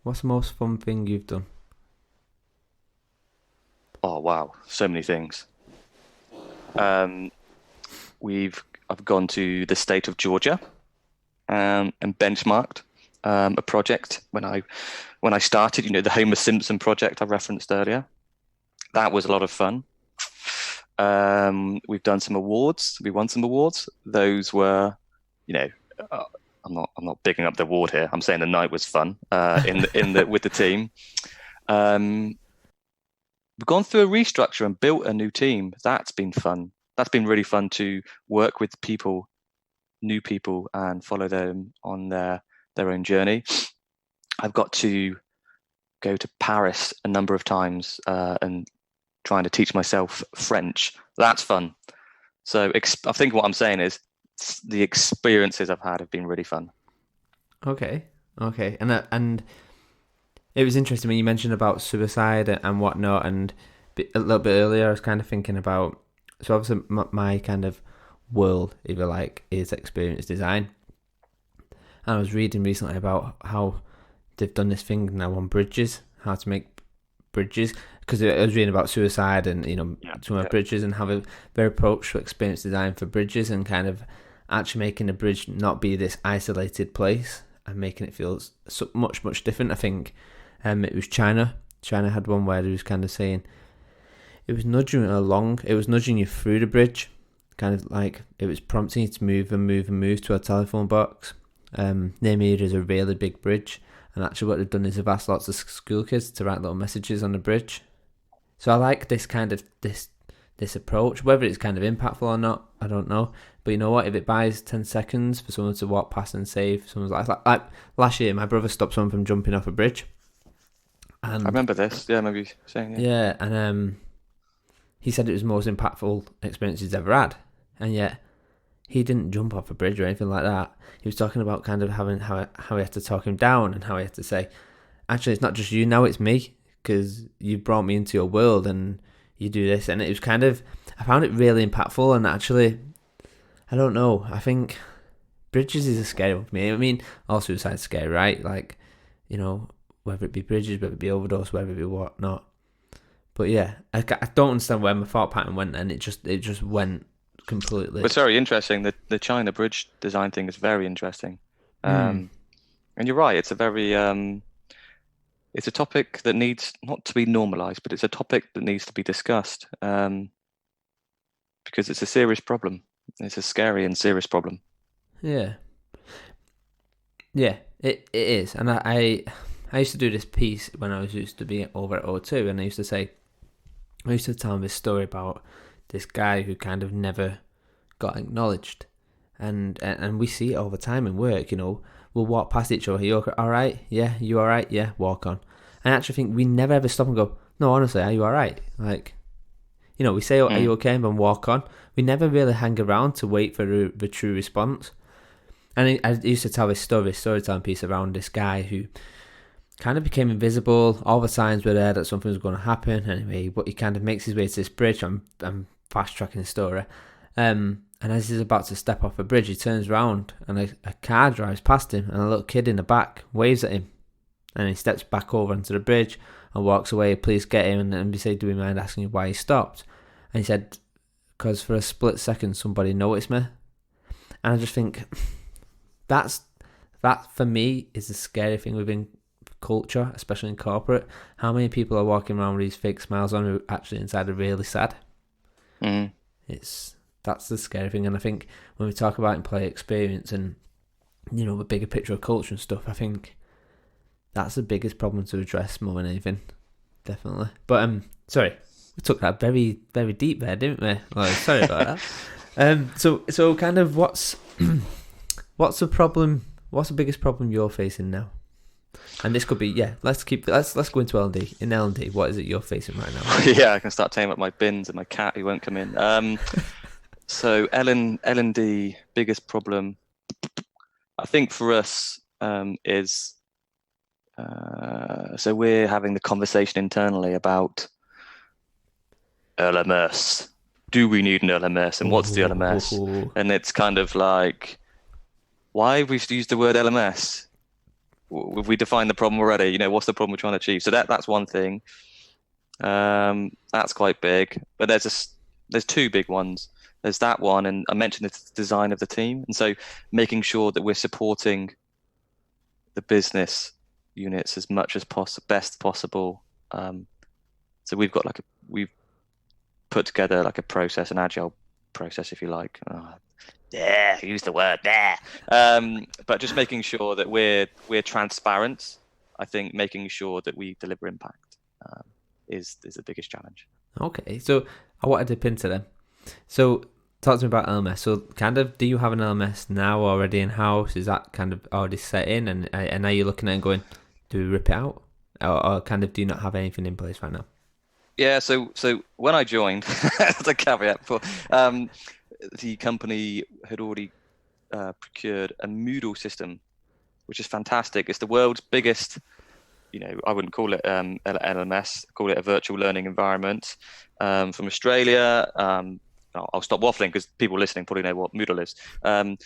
what's the most fun thing you've done? Oh, wow. So many things. I've gone to the state of Georgia and benchmarked a project when I started, the Homer Simpson project I referenced earlier. That was a lot of fun. We've done some awards. We won some awards. Those were, I'm not bigging up the award here. I'm saying the night was fun with the team. We've gone through a restructure and built a new team. That's been fun. That's been really fun to work with people, new people, and follow them on their own journey. I've got to go to Paris a number of times and trying to teach myself French. That's fun. So I think what I'm saying is the experiences I've had have been really fun. Okay. And it was interesting when you mentioned about suicide and whatnot, and a little bit earlier I was kind of thinking about, so obviously my kind of world, if you like, is experience design. And I was reading recently about how they've done this thing now on bridges, how to make bridges, because I was reading about suicide and bridges, and how their approach to experience design for bridges, and kind of actually making a bridge not be this isolated place and making it feel so much different. I think it was China had one where it was kind of saying it was nudging along, it was nudging you through the bridge, kind of like it was prompting you to move to a telephone box. Near me there's a really big bridge, and actually what they've done is they've asked lots of school kids to write little messages on the bridge. So I like this kind of this approach. Whether it's kind of impactful or not, I don't know. But you know what? If it buys 10 seconds for someone to walk past and save someone's life, like last year, my brother stopped someone from jumping off a bridge. And I remember this. Yeah, maybe saying it. Yeah, and he said it was the most impactful experience he's ever had, and yet he didn't jump off a bridge or anything like that. He was talking about kind of having how he had to talk him down, and how he had to say, actually, it's not just you now, it's me, because you brought me into your world and you do this. And it was kind of, I found it really impactful. And actually, I don't know, I think bridges is a scary one for me. I mean, all suicide's scary, right? Like, whether it be bridges, whether it be overdose, whether it be whatnot. But yeah, I don't understand where my thought pattern went, and it just went completely. It's very interesting. The China Bridge design thing is very interesting. And you're right. It's a very it's a topic that needs not to be normalized, but it's a topic that needs to be discussed because it's a serious problem. It's a scary and serious problem. Yeah. Yeah, it is. And I used to do this piece when I was used to be over at O2, and I used to tell them this story about this guy who kind of never got acknowledged. And we see it all the time in work, we'll walk past each other. You all right? Yeah. You all right? Yeah. Walk on. And I actually think we never ever stop and go, no, honestly, are you all right? Like, we say, are you okay? And then walk on. We never really hang around to wait for the true response. And I used to tell this storytelling piece around this guy who kind of became invisible. All the signs were there that something was going to happen. Anyway, but he kind of makes his way to this bridge. I'm fast tracking the story. And as he's about to step off a bridge, he turns around and a car drives past him, and a little kid in the back waves at him. And he steps back over onto the bridge and walks away. Please get him. And we say, do we mind asking you why he stopped? And he said, because for a split second somebody noticed me. And I just think that for me is the scary thing within culture, especially in corporate. How many people are walking around with these fake smiles on who actually inside are really sad? That's the scary thing. And I think when we talk about employee experience and the bigger picture of culture and stuff, I think that's the biggest problem to address more than anything, definitely. But sorry, we took that very, very deep there, didn't we? Like, sorry about that. So kind of what's the problem? What's the biggest problem you're facing now? And this could be, let's go into L&D. In L&D, what is it you're facing right now? Yeah, I can start taming up my bins and my cat who won't come in. So L&D, biggest problem, I think for us is, so we're having the conversation internally about LMS. Do we need an LMS? And what's the LMS? And it's kind of like, why have we used the word LMS? Have we defined the problem already? What's the problem we're trying to achieve? So that's one thing. That's quite big. But there's two big ones. There's that one, and I mentioned the design of the team. And so making sure that we're supporting the business units as much as best possible. So we've put together like a process, an agile process, if you like. Use the word there. But just making sure that we're transparent. I think making sure that we deliver impact is the biggest challenge. Okay, so I want to dip into them. So talk to me about LMS. So kind of, do you have an LMS now already in house? Is that kind of already set in? And are you looking at it and going, do we rip it out, or kind of do you not have anything in place right now? Yeah. So when I joined, as a caveat, before the company had already procured a Moodle system, which is fantastic. It's the world's biggest, I wouldn't call it LMS, call it a virtual learning environment from Australia. I'll stop waffling because people listening probably know what Moodle is. And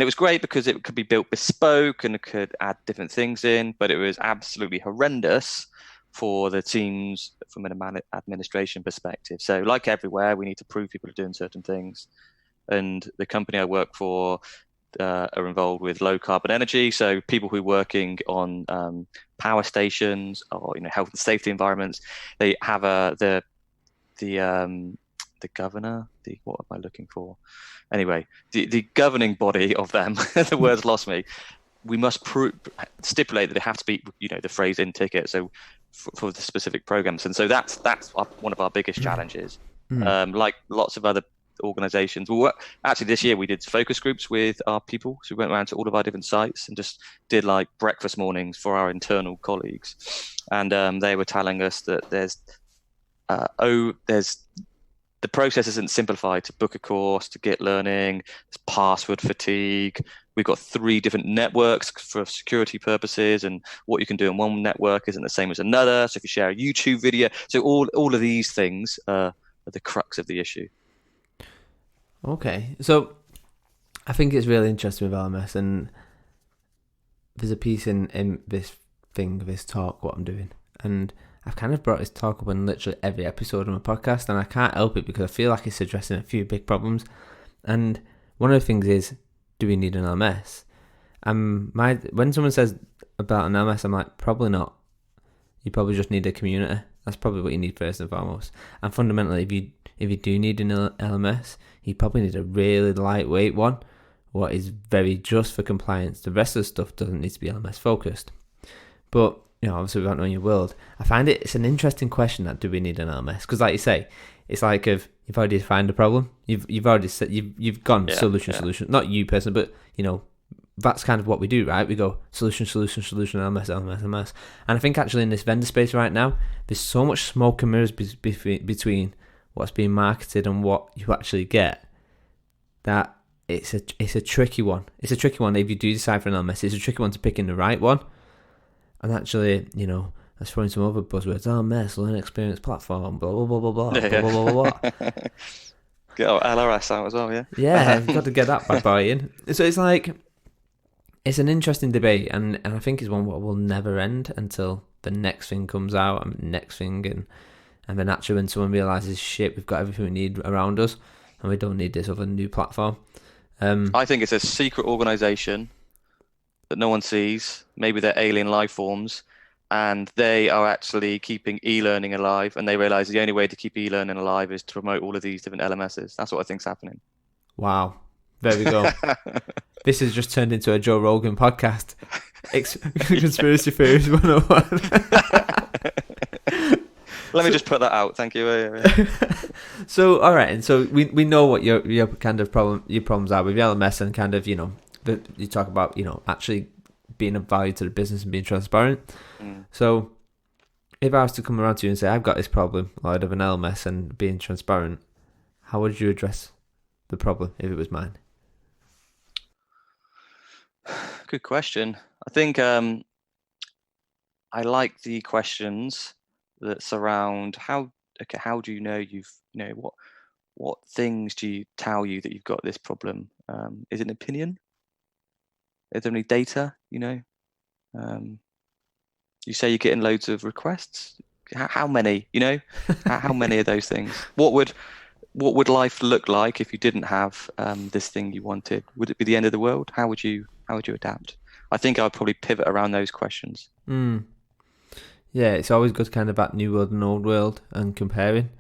it was great because it could be built bespoke and it could add different things in, but it was absolutely horrendous for the teams from an administration perspective. So like everywhere, we need to prove people are doing certain things. And the company I work for are involved with low carbon energy. So people who are working on power stations or health and safety environments, they have the governor. What am I looking for? Anyway, the governing body of them. The words lost me. We must stipulate that it have to be the phrase in ticket. So for the specific programs, and so that's one of our biggest challenges. Like lots of other organizations. Actually, this year we did focus groups with our people. So we went around to all of our different sites and just did like breakfast mornings for our internal colleagues. And they were telling us that the process isn't simplified to book a course, to get learning, there's password fatigue. We've got 3 different networks for security purposes, and what you can do in one network isn't the same as another. So if you share a YouTube video, so all of these things are the crux of the issue. Okay, so I think it's really interesting with LMS, and there's a piece in this talk, what I'm doing, and I've kind of brought this talk up in literally every episode of my podcast, and I can't help it because I feel like it's addressing a few big problems. And one of the things is, do we need an LMS? When someone says about an LMS, I'm like, probably not. You probably just need a community. That's probably what you need first and foremost. And fundamentally, if you do need an LMS, you probably need a really lightweight one, what is very just for compliance. The rest of the stuff doesn't need to be LMS focused. But obviously without knowing your world, I find it's an interesting question that do we need an LMS? Because like you say, it's like if you've already defined a problem, you've already said you've gone solution. Not you personally, but that's kind of what we do, right? We go solution, LMS. And I think actually in this vendor space right now, there's so much smoke and mirrors between what's being marketed and what you actually get, that it's a tricky one. It's a tricky one if you do decide for an LMS. It's a tricky one to pick in the right one. And actually, let's throw in some other buzzwords. LMS, learning experience platform, blah, blah, blah, blah, blah, blah, blah, blah, blah. Get our LRS out as well, yeah? Yeah, you've got to get that bad boy in. So it's like, it's an interesting debate, and I think it's one that will never end until the next thing comes out, and then actually when someone realises, shit, we've got everything we need around us, and we don't need this other new platform. I think it's a secret organisation that no one sees. Maybe they're alien life forms, and they are actually keeping e-learning alive, and they realise the only way to keep e-learning alive is to promote all of these different LMSs. That's what I think's happening. Wow. There we go. This has just turned into a Joe Rogan podcast. Conspiracy theories 101. Let me just put that out. Thank you. So, all right, and so we know what your kind of problems are with LMS, and kind of you talk about actually being of value to the business and being transparent. So, if I was to come around to you and say I've got this problem, Lloyd, of an LMS and being transparent, how would you address the problem if it was mine? Good question. I think I like the questions that surround how do you know what things do you tell you that you've got this problem? Is it an opinion? Is there any data? You say you're getting loads of requests. How many? How many of those things? What would life look like if you didn't have this thing you wanted? Would it be the end of the world? How would you adapt? I think I'd probably pivot around those questions. Yeah, it's always good kind of about new world and old world and comparing.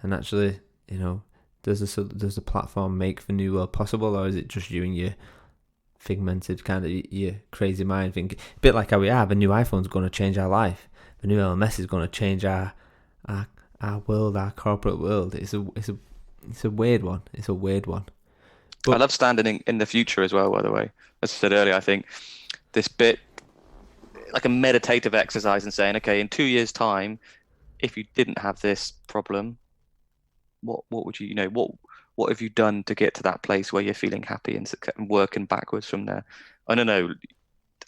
And actually, does the platform make the new world possible, or is it just you and your figmented kind of your crazy mind thinking? A bit like how we have a new iPhone's going to change our life. The new LMS is going to change our world, our corporate world. It's a weird one. It's a weird one. But I love standing in the future as well, by the way. As I said earlier, I think this bit like a meditative exercise and saying, okay, in 2 years' time, if you didn't have this problem, what would you what have you done to get to that place where you're feeling happy and working backwards from there? I don't know.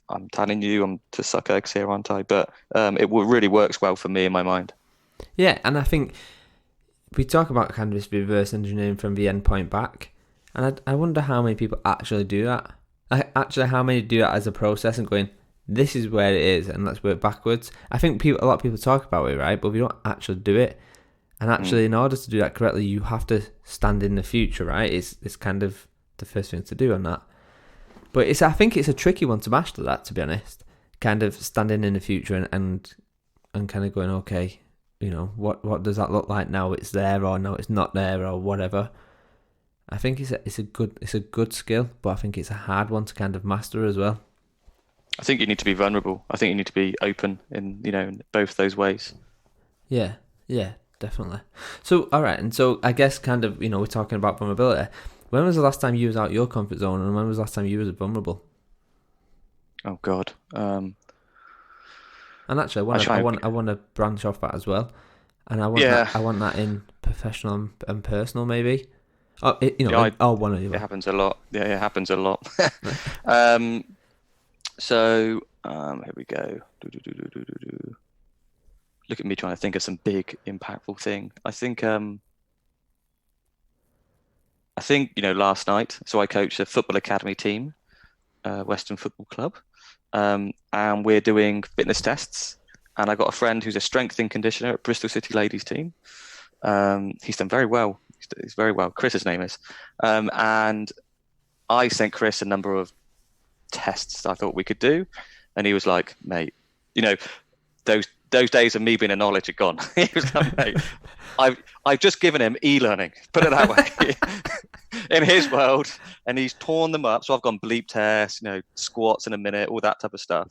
I'm telling you, I'm to suck eggs here, aren't I? But it really works well for me in my mind. Yeah, and I think we talk about kind of this reverse engineering from the endpoint back, and I wonder how many people actually do that. How many do that as a process and going, this is where it is, and let's work backwards. I think a lot of people talk about it, right? But we don't actually do it. And actually, in order to do that correctly, you have to stand in the future, right? It's kind of the first thing to do on that. But I think it's a tricky one to master that, to be honest. Kind of standing in the future and kind of going, okay, what does that look like now? It's there, or no, it's not there, or whatever. I think it's a good skill, but I think it's a hard one to kind of master as well. I think you need to be vulnerable. I think you need to be open in both those ways. Yeah, definitely. So, all right, and so I guess kind of, we're talking about vulnerability. When was the last time you was out your comfort zone, and when was the last time you was vulnerable? Oh God. And actually, I want to branch off that as well, and I want that in professional and personal, maybe. Oh, one of you. It happens a lot. Yeah, it happens a lot. So here we go. Look at me trying to think of some big, impactful thing. I think last night. So I coach a football academy team, Western Football Club, and we're doing fitness tests. and I got a friend who's a strength and conditioner at Bristol City ladies team. He's done very well. He's very well. Chris's name is, and I sent Chris a number of tests I thought we could do, and he was like, "Mate, you know, those days of me being a knowledge are gone." He was like, "Mate, I've just given him e-learning, put it that way, in his world, and he's torn them up. So I've gone bleep tests, squats in a minute, all that type of stuff,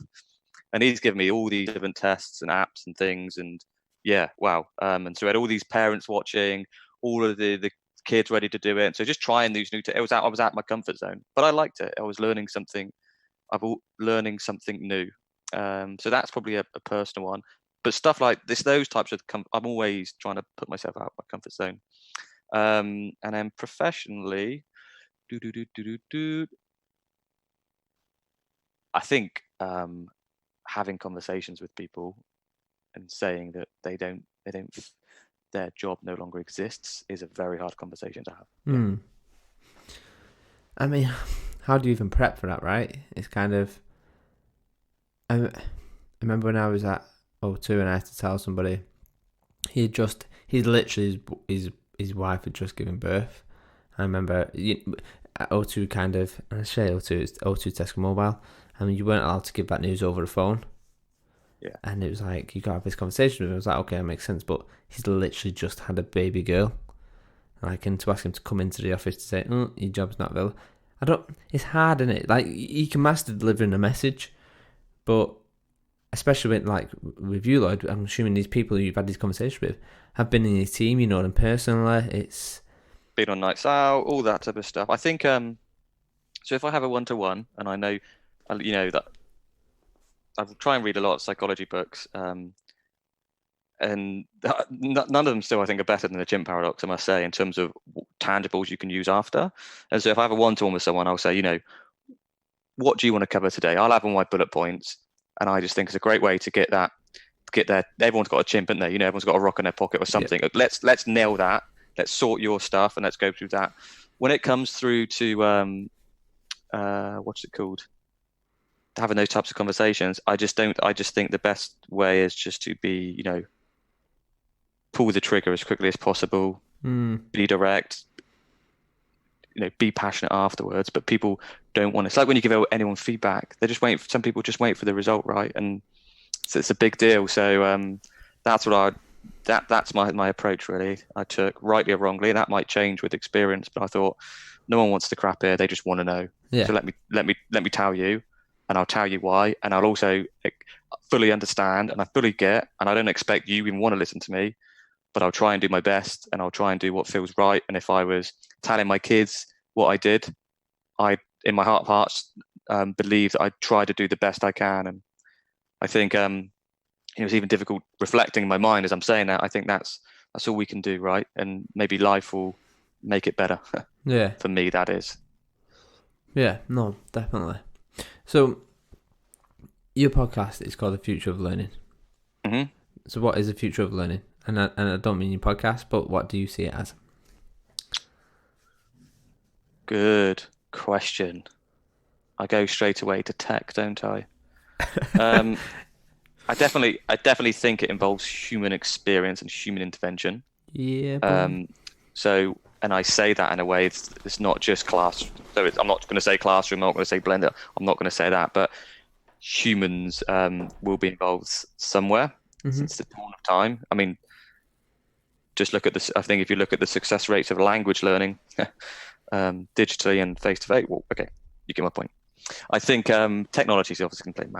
and he's given me all these different tests and apps and things, and yeah, wow. And so we had all these parents watching, all of the kids ready to do it. And so just trying these new, I was out my comfort zone, but I liked it. I was learning something. Learning something new. So that's probably a personal one. But stuff like this, those types of, I'm always trying to put myself out of my comfort zone. And then professionally, I think having conversations with people and saying that they don't, their job no longer exists is a very hard conversation to have. Mm. I mean, how do you even prep for that, right? It's kind of, I remember when I was at O2 and I had to tell somebody, he's literally, his wife had just given birth. I remember at O2 kind of, and I say O2, it's O2 Tesco Mobile. I mean, you weren't allowed to give that news over the phone. Yeah. And it was like, you got to have this conversation with him. I was like, okay, that makes sense. But he's literally just had a baby girl. And to ask him to come into the office to say, your job's not available. It's hard, isn't it? Like, you can master delivering a message, but especially with you, Lloyd, I'm assuming these people you've had these conversations with have been in your team, you know them personally. It's been on nights out, all that type of stuff. I think, so if I have a one-to-one and I know, that I try and read a lot of psychology books, and none of them still, I think, are better than the gym paradox, I must say, in terms of tangibles you can use after. And so if I have a one-to-one with someone, I'll say, what do you want to cover today? I'll have all my bullet points, and I just think it's a great way to get there. Everyone's got a chimp, haven't they? Everyone's got a rock in their pocket or something. Yeah. Let's nail that. Let's sort your stuff, and let's go through that. When it comes through to what's it called? Having those types of conversations, I just think the best way is just to be, pull the trigger as quickly as possible, be direct, be passionate afterwards. But people don't want to. It's like when you give anyone feedback, they just wait. Some people just wait for the result, right? And so it's a big deal. So that's what that's my approach, really. I took, rightly or wrongly, and that might change with experience. But I thought, no one wants to crap here. They just want to know. Yeah. So let me tell you. And I'll tell you why, and I'll also fully understand, and I fully get, and I don't expect you even want to listen to me, but I'll try and do my best, and I'll try and do what feels right. And if I was telling my kids what I did, I, in my heart of hearts, believe that I try to do the best I can. And I think it was even difficult reflecting in my mind as I'm saying that. I think that's all we can do, right? And maybe life will make it better. Yeah. For me, that is. Yeah, no, definitely. So, your podcast is called The Future of Learning. Mm-hmm. So, what is the future of learning? And I don't mean your podcast, but what do you see it as? Good question. I go straight away to tech, don't I? I definitely think it involves human experience and human intervention. Yeah. So, and I say that in a way, it's not just class. So I'm not going to say classroom. I'm not going to say blender. I'm not going to say that. But humans will be involved somewhere since the dawn of time. I mean, just look at this. I think if you look at the success rates of language learning, digitally and face to face. Well, okay, you get my point. I think technology is obviously going to play a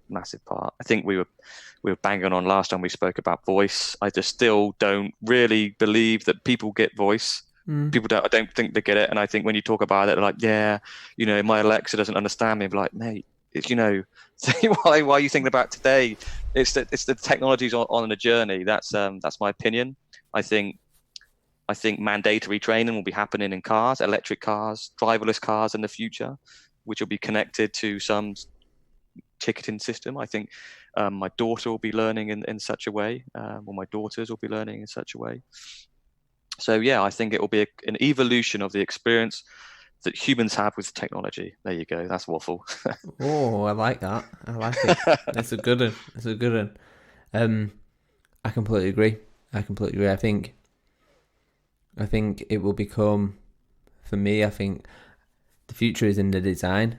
massive part. I think we were banging on last time we spoke about voice. I just still don't really believe that people get voice. People don't. I don't think they get it. And I think when you talk about it, they're like, yeah, my Alexa doesn't understand me. I'm like, mate, it's why are you thinking about today? It's the technology's on a journey. That's my opinion. I think mandatory training will be happening in cars, electric cars, driverless cars in the future, which will be connected to some ticketing system. I think my daughter will be learning in such a way, or my daughters will be learning in such a way. So yeah, I think it will be an evolution of the experience that humans have with technology. There you go. That's waffle. Oh, I like that. I like it. It's a good one. I completely agree. I think it will become, for me, I think the future is in the design.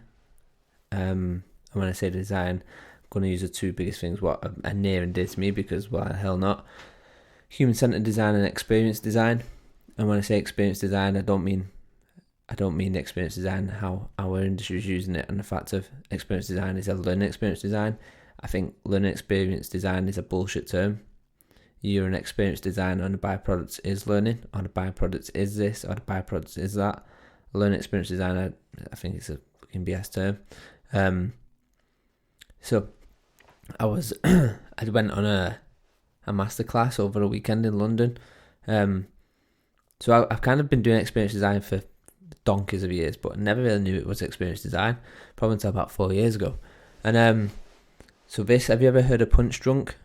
And when I say design, I'm going to use the two biggest things what are near and dear to me, because why the hell not? Human-centered design and experience design. And when I say experience design, I don't mean experience design how our industry is using it, and the fact of experience design is a learning experience design. I think learning experience design is a bullshit term. You're an experience designer and the byproduct is learning, or the byproduct is this, or the byproduct is that. Learning experience designer, I think it's a fucking BS term. So I went on a masterclass over a weekend in London. So I've kind of been doing experience design for donkeys of years, but I never really knew it was experience design, probably until about 4 years ago. And so have you ever heard of Punch Drunk?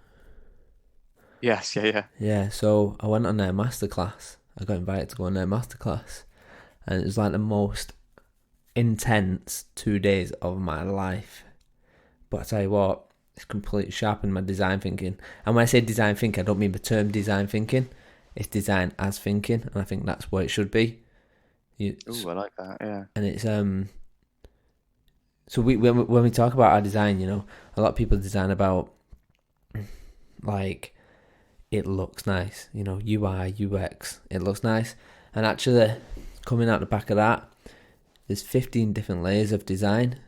Yes, yeah. Yeah, so I went on their masterclass. I got invited to go on their masterclass, and it was like the most intense 2 days of my life. But I tell you what, it's completely sharpened my design thinking. And when I say design thinking, I don't mean the term design thinking. It's design as thinking, and I think that's what it should be. Ooh, I like that. Yeah. And it's so when we talk about our design, you know, a lot of people design about like it looks nice, you know, UI, UX, it looks nice. And actually, coming out the back of that, there's 15 different layers of design.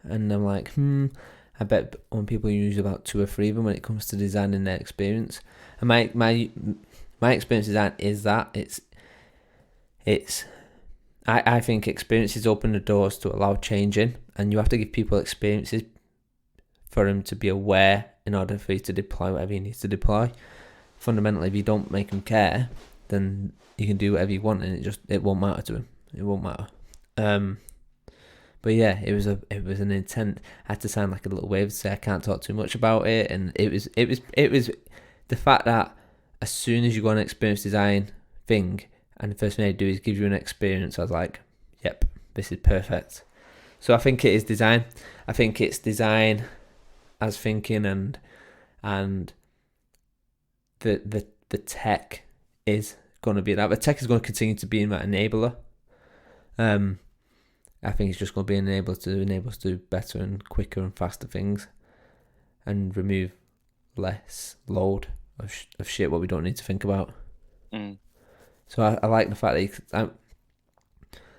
And I'm like, I bet when people use about 2 or 3 of them when it comes to designing their experience. And my experience design is that I think experiences open the doors to allow changing, and you have to give people experiences for them to be aware in order for you to deploy whatever you need to deploy. Fundamentally, if you don't make them care, then you can do whatever you want, and it won't matter to them. It won't matter. But yeah, it was an intent. I had to sound like a little wave to say I can't talk too much about it, and it was the fact that as soon as you go on an experience design thing, and the first thing they do is give you an experience, I was like, yep, this is perfect. So I think it is design. I think it's design as thinking, and the tech is going to be that. The tech is going to continue to be that enabler. I think it's just going to be enable us to do better and quicker and faster things, and remove less load of shit what we don't need to think about. So I like the fact that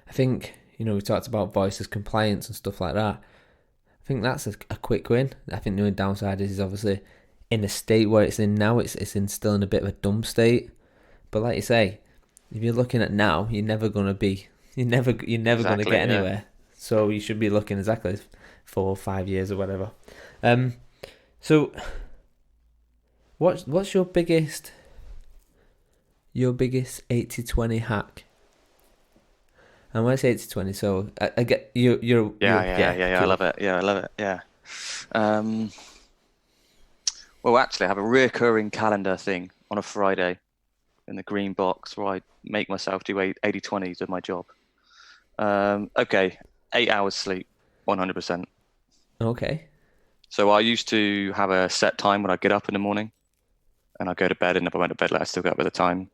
I think, you know, we talked about voices compliance and stuff like that. I think that's a quick win. I think the only downside is obviously in the state where it's in now, it's still in a bit of a dumb state. But like you say, if you're looking at now, you're never going to going to get anywhere. Yeah. So you should be looking exactly 4 or 5 years or whatever. So what's your biggest 80-20 hack? And when I say 80-20, so I get you're cool. I love it. Yeah. Well, actually, I have a recurring calendar thing on a Friday in the green box where I make myself do 80-20s of my job. Okay, 8 hours sleep, 100%. Okay. So I used to have a set time when I get up in the morning, and I go to bed, and if I went to bed late, I still get up at the time.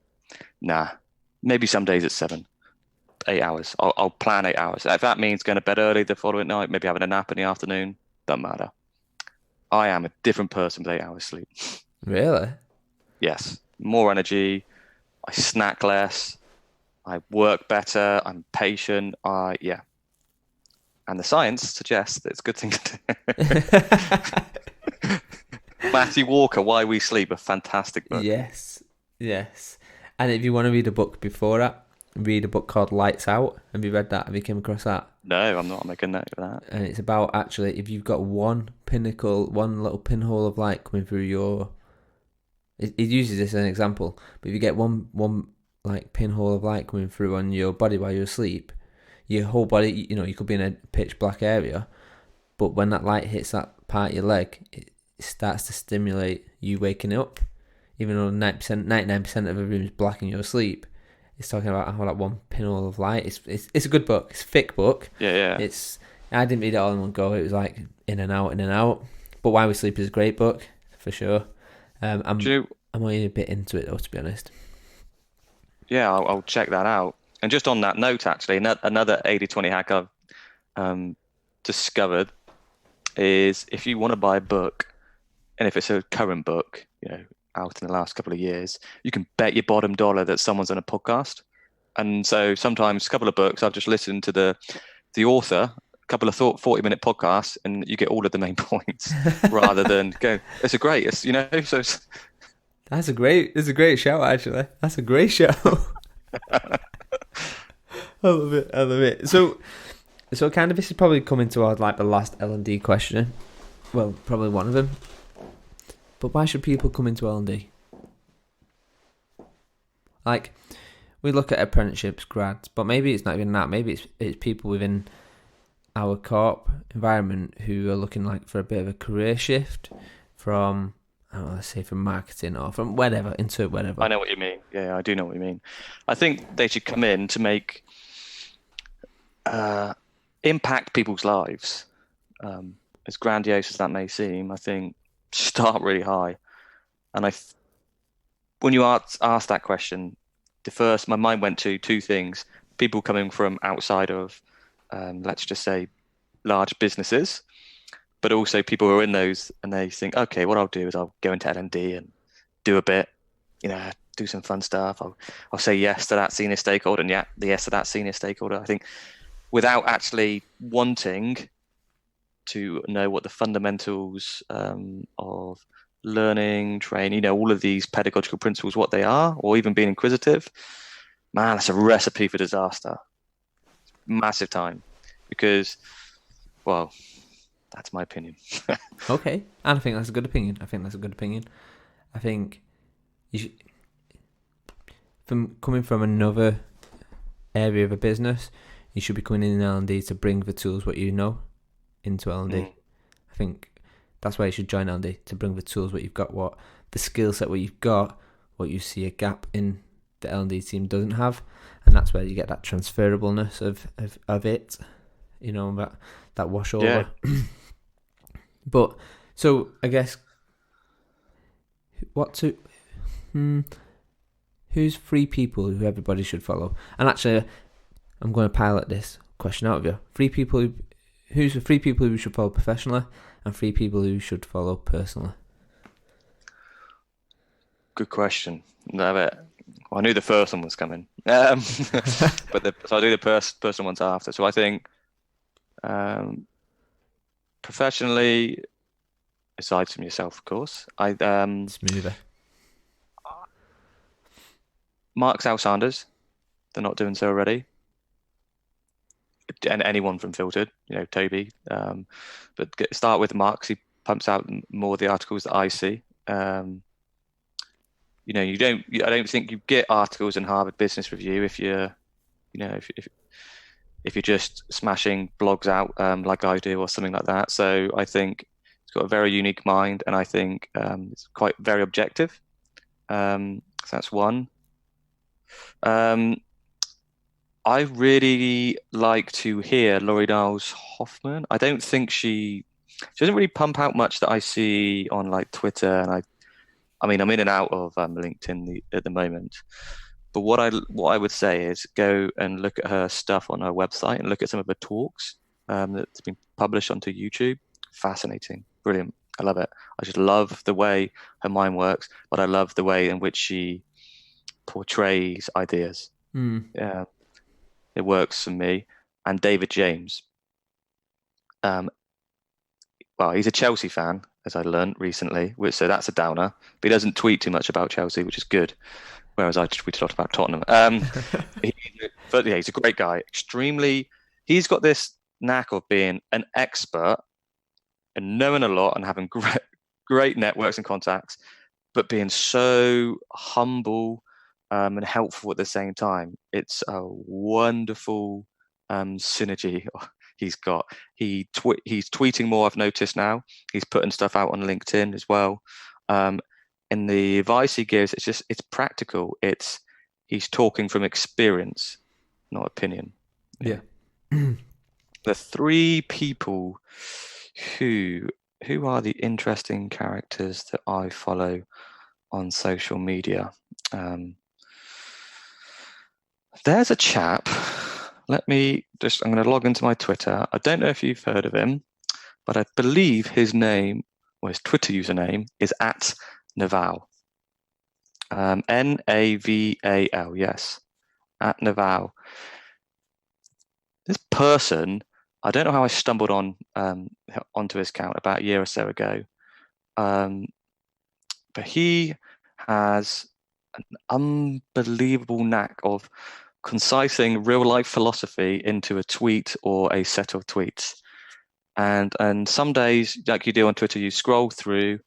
Nah, maybe some days it's 7, 8 hours. I'll plan 8 hours. If that means going to bed early the following night, maybe having a nap in the afternoon, doesn't matter. I am a different person with 8 hours sleep. Really? Yes, more energy. I snack less. I work better. I'm patient. Yeah. And the science suggests that it's a good thing to do. Matthew Walker, Why We Sleep, a fantastic book. Yes. And if you want to read a book before that, read a book called Lights Out. Have you read that? Have you come across that? No, I'm not. I'm making a note of that. And it's about actually if you've got one little pinhole of light coming through your... It uses this as an example, but if you get one like pinhole of light coming through on your body while you're asleep, your whole body, you know, you could be in a pitch black area, but when that light hits that part of your leg, it starts to stimulate you waking up. Even though 99% of the room is black and you're asleep, it's talking about how that one pinhole of light. It's a good book. It's a thick book. Yeah. I didn't read it all in one go. It was like in and out. But Why We Sleep is a great book. for sure. Do you know, I'm only a bit into it though, to be honest. yeah, I'll check that out. And just on that note, actually, another 80/20 hack I've um, discovered is if you want to buy a book, and if it's a current book, out in the last couple of years, you can bet your bottom dollar that someone's on a podcast. And so sometimes a couple of books, I've just listened to the author, a couple of 40-minute podcasts, and you get all of the main points rather than go, it's a great, so That's a great show, actually. That's a great show. I love it. I love it. So kind of this is probably coming towards like the last L&D question. Well, probably one of them. But why should people come into L&D? Like, we look at apprenticeships, grads, but maybe it's not even that. Maybe it's people within our corp environment who are looking like for a bit of a career shift from, I don't know, let's say from marketing or from whatever, into whatever. I know what you mean. Yeah, I do know what you mean. I think they should come in to make impact people's lives. As grandiose as that may seem, I think start really high. And when you asked that question, my mind went to two things: people coming from outside of, let's just say, large businesses, but also people who are in those and they think, okay, what I'll do is I'll go into L&D and do a bit, do some fun stuff. I'll say yes to that senior stakeholder and yes to that senior stakeholder. I think without actually wanting to know what the fundamentals of learning, training, all of these pedagogical principles, what they are, or even being inquisitive, man, that's a recipe for disaster. Massive time, because, well, that's my opinion. Okay, and I think that's a good opinion. I think you should, from coming from another area of a business, you should be coming in L&D to bring the tools what you know into L&D. I think that's why you should join L&D, to bring the tools what you've got, what the skill set what you've got, what you see a gap in the L&D team doesn't have, and that's where you get that transferableness of it, that wash over. Yeah. But so I guess who's 3 people who everybody should follow? And actually, I'm going to pilot this question out of you. Who's the 3 people who should follow professionally, and 3 people who should follow personally? Good question. I knew the first one was coming, so I'll do the personal ones after. So I think professionally, aside from yourself, of course, Smoother. Mark's Sanders. They're not doing so already. And anyone from Filtered, Toby. But start with Mark, 'cause he pumps out more of the articles that I see. I don't think you get articles in Harvard Business Review if you're, if you're just smashing blogs out like I do or something like that. So I think he's got a very unique mind, and I think it's quite very objective. So that's one. I really like to hear Lloyd Hoffman. I don't think she doesn't really pump out much that I see on like Twitter, and I mean I'm in and out of LinkedIn at the moment. But what I would say is go and look at her stuff on her website and look at some of her talks that's been published onto YouTube. Fascinating, brilliant. I love it. I just love the way her mind works, but I love the way in which she portrays ideas. Yeah. It works for me. And David James. Well, he's a Chelsea fan, as I learned recently, so that's a downer. But he doesn't tweet too much about Chelsea, which is good. Whereas I tweet a lot about Tottenham. But yeah, he's a great guy. He's got this knack of being an expert and knowing a lot and having great networks and contacts, but being so humble and helpful at the same time. It's a wonderful synergy he's got. He's tweeting more, I've noticed now. He's putting stuff out on LinkedIn as well. And the advice he gives, it's practical. He's talking from experience, not opinion. Yeah. The 3 people who who are the interesting characters that I follow on social media? There's a chap. I'm going to log into my Twitter. I don't know if you've heard of him, but I believe his name, or his Twitter username, is at Naval. Naval, yes, at Naval. This person, I don't know how I stumbled onto his account about a year or so ago, but he has an unbelievable knack of concising real life philosophy into a tweet or a set of tweets. And some days, like you do on Twitter, you scroll through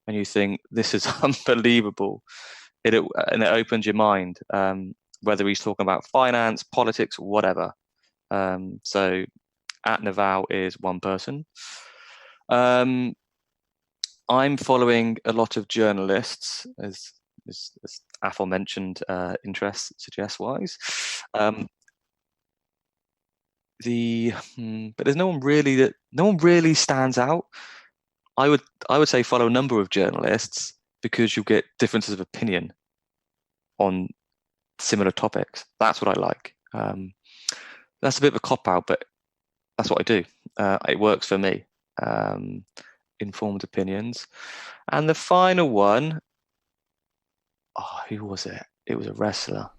and you think, this is unbelievable. And it opens your mind, whether he's talking about finance, politics, whatever. So at Naval is one person. I'm following a lot of journalists, as aforementioned interest suggests wise. But there's no one really stands out. I would say follow a number of journalists because you'll get differences of opinion on similar topics. That's what I like. That's a bit of a cop-out, but that's what I do. It works for me. Informed opinions. And the final one, who was it? It was a wrestler.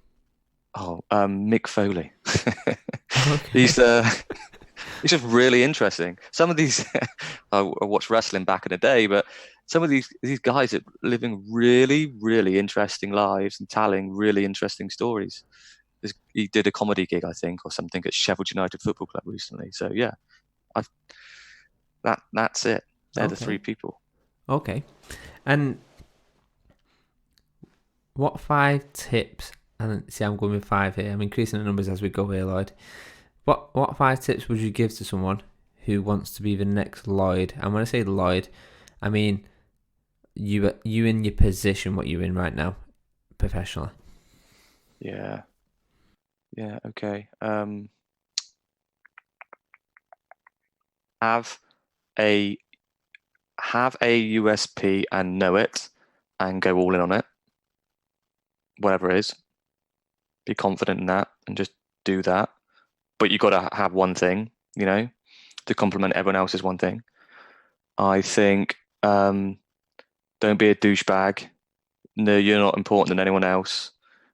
Mick Foley. Okay. He's just really interesting. Some of these, I watched wrestling back in the day, but some of these guys are living really, really interesting lives and telling really interesting stories. He did a comedy gig, I think, or something at Sheffield United Football Club recently. So yeah, that's it. They're the three people. Okay. And what 5 tips, and see I'm going with 5 here, I'm increasing the numbers as we go here, Lloyd. What 5 tips would you give to someone who wants to be the next Lloyd? And when I say Lloyd, I mean you in your position, what you're in right now, professionally. Yeah, okay. Have a USP and know it and go all in on it, whatever it is. Be confident in that and just do that. But you got to have one thing, to complement everyone else's one thing. I think don't be a douchebag. No, you're not important than anyone else.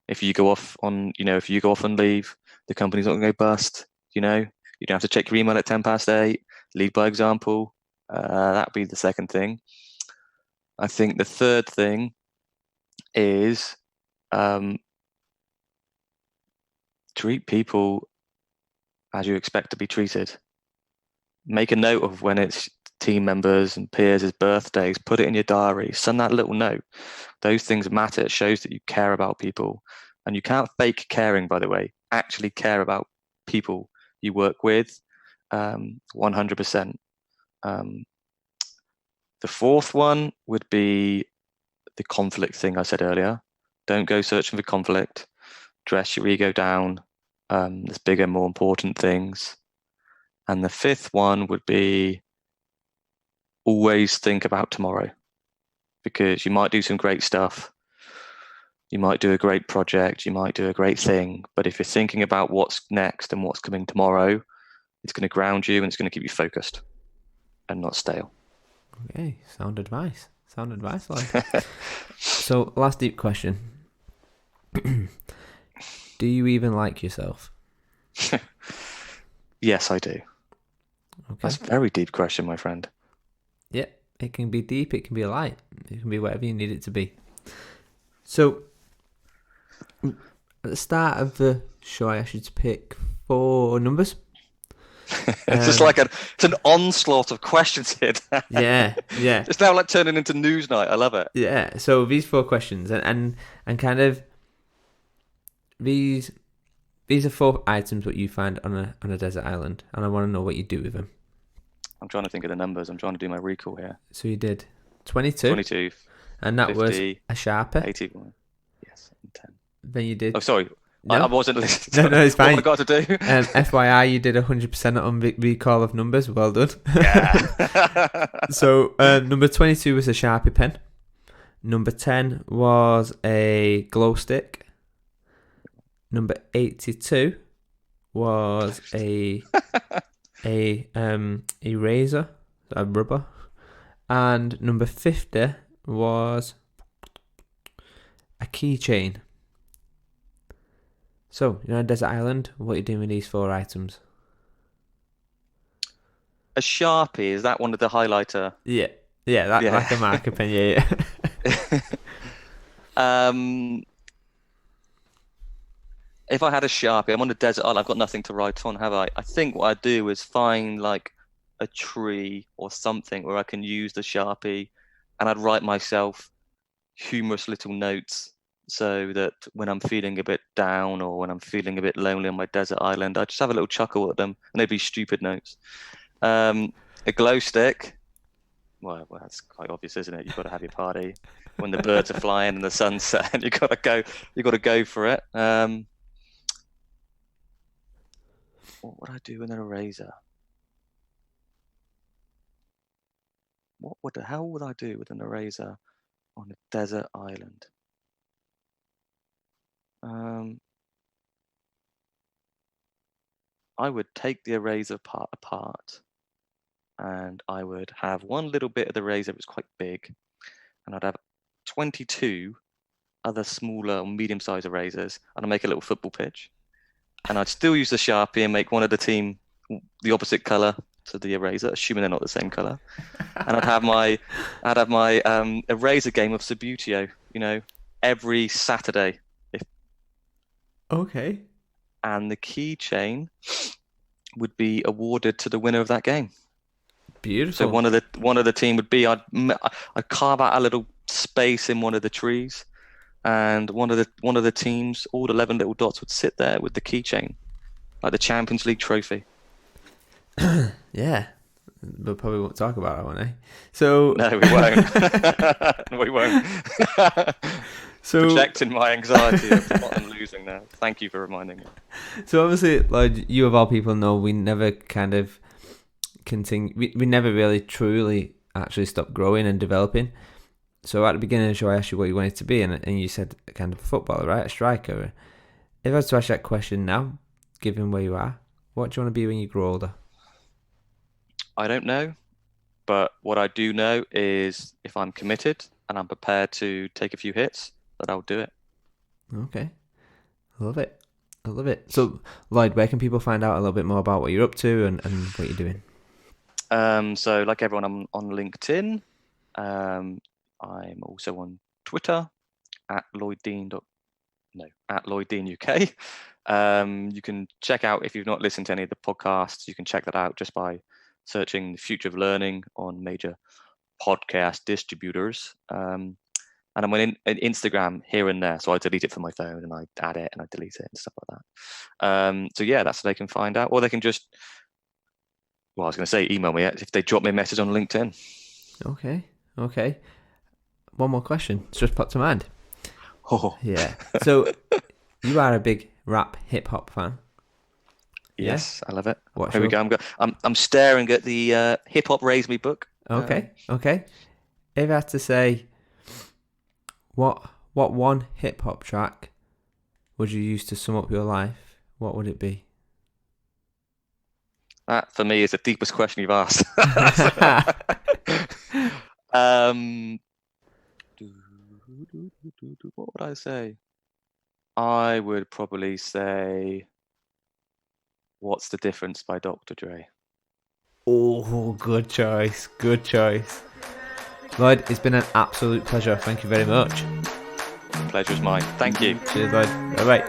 If you go off on leave, the company's not going to go bust. You don't have to check your email at 8:10. Lead by example. That'd be the second thing. I think the third thing is treat people as you expect to be treated. Make a note of when it's team members and peers' birthdays. Put it in your diary. Send that little note. Those things matter. It shows that you care about people. And you can't fake caring, by the way. Actually care about people you work with 100%. The fourth one would be the conflict thing I said earlier. Don't go searching for conflict. Dress your ego down. There's bigger, more important things. And the fifth one would be always think about tomorrow, because you might do some great stuff. You might do a great project. You might do a great thing. But if you're thinking about what's next and what's coming tomorrow, it's going to ground you and it's going to keep you focused and not stale. Okay, sound advice, Lloyd. So, last deep question. Do you even like yourself? Yes, I do. Okay. That's a very deep question, my friend. Yeah, it can be deep, it can be light, it can be whatever you need it to be. So, at the start of the show, I asked you to pick 4 numbers. It's just like it's an onslaught of questions here. Yeah. It's now like turning into news night. I love it. Yeah. So these 4 questions, and kind of these are 4 items that you find on a desert island, and I want to know what you do with them. I'm trying to think of the numbers. I'm trying to do my recall here. So you did 22. 22. And that 50, was a Sharpie. 81. Yes, and 10. Then you did. Oh, sorry. No? I wasn't listening. No, it's fine. What have I got to do? FYI, you did 100% on recall of numbers. Well done. Yeah. So, number 22 was a Sharpie pen. Number 10 was a glow stick. Number 82 was a eraser, a rubber. And number 50 was a keychain. So, you're on a desert island. What are you doing with these 4 items? A Sharpie, is that one of the highlighter? Yeah, that Yeah. like a marker pen. Yeah. If I had a Sharpie, I'm on a desert island, I've got nothing to write on, have I? I think what I'd do is find like a tree or something where I can use the Sharpie, and I'd write myself humorous little notes so that when I'm feeling a bit down or when I'm feeling a bit lonely on my desert island, I just have a little chuckle at them, and they'd be stupid notes. A glow stick. Well, that's quite obvious, isn't it? You've got to have your party when the birds are flying and the sun's set. You've got to go for it. What would I do with an eraser? How would I do with an eraser on a desert island? I would take the eraser part apart, and I would have one little bit of the eraser that was quite big, and I'd have 22 other smaller or medium-sized erasers, and I'd make a little football pitch, and I'd still use the Sharpie and make one of the team the opposite color to the eraser, assuming they're not the same color, and I'd have my eraser game of Subbuteo, every Saturday. Okay. And the keychain would be awarded to the winner of that game. Beautiful. So one of the team would be I'd carve out a little space in one of the trees, and one of the teams, all 11 little dots, would sit there with the keychain, like the Champions League trophy. Yeah, but probably won't talk about that one, eh? So no, we won't. We won't. So projecting my anxiety of what I'm losing now. Thank you for reminding me. So obviously, like, you of all people know, we never kind of continue. We never really truly actually stopped growing and developing. So at the beginning of the show, I asked you what you wanted to be, and you said kind of a footballer, right? A striker. If I was to ask that question now, given where you are, what do you want to be when you grow older? I don't know, but what I do know is if I'm committed and I'm prepared to take a few hits, that I'll do it. Okay. I love it. So, Lloyd, where can people find out a little bit more about what you're up to and what you're doing? So like everyone, I'm on LinkedIn. I'm also on Twitter at LloydDean UK. You can check out, if you've not listened to any of the podcasts, you can check that out just by searching The Future of Learning on major podcast distributors. And I'm on Instagram here and there, so I delete it from my phone and I add it and I delete it and stuff like that. So yeah, that's what they can find out, or they can just, I was going to say email me if they drop me a message on LinkedIn. Okay. One more question. It's just popped to mind. Oh yeah. So you are a big rap hip hop fan. Yes, yeah? I love it. Here we go. I'm staring at the Hip Hop Raise Me book. Okay. If I had to say, what one hip hop track would you use to sum up your life? What would it be? That for me is the deepest question you've asked. What would I say? I would probably say What's the Difference by Dr. Dre. Oh, good choice. Lloyd, it's been an absolute pleasure. Thank you very much. The pleasure is mine. Thank you. Cheers, Lloyd. Bye-bye.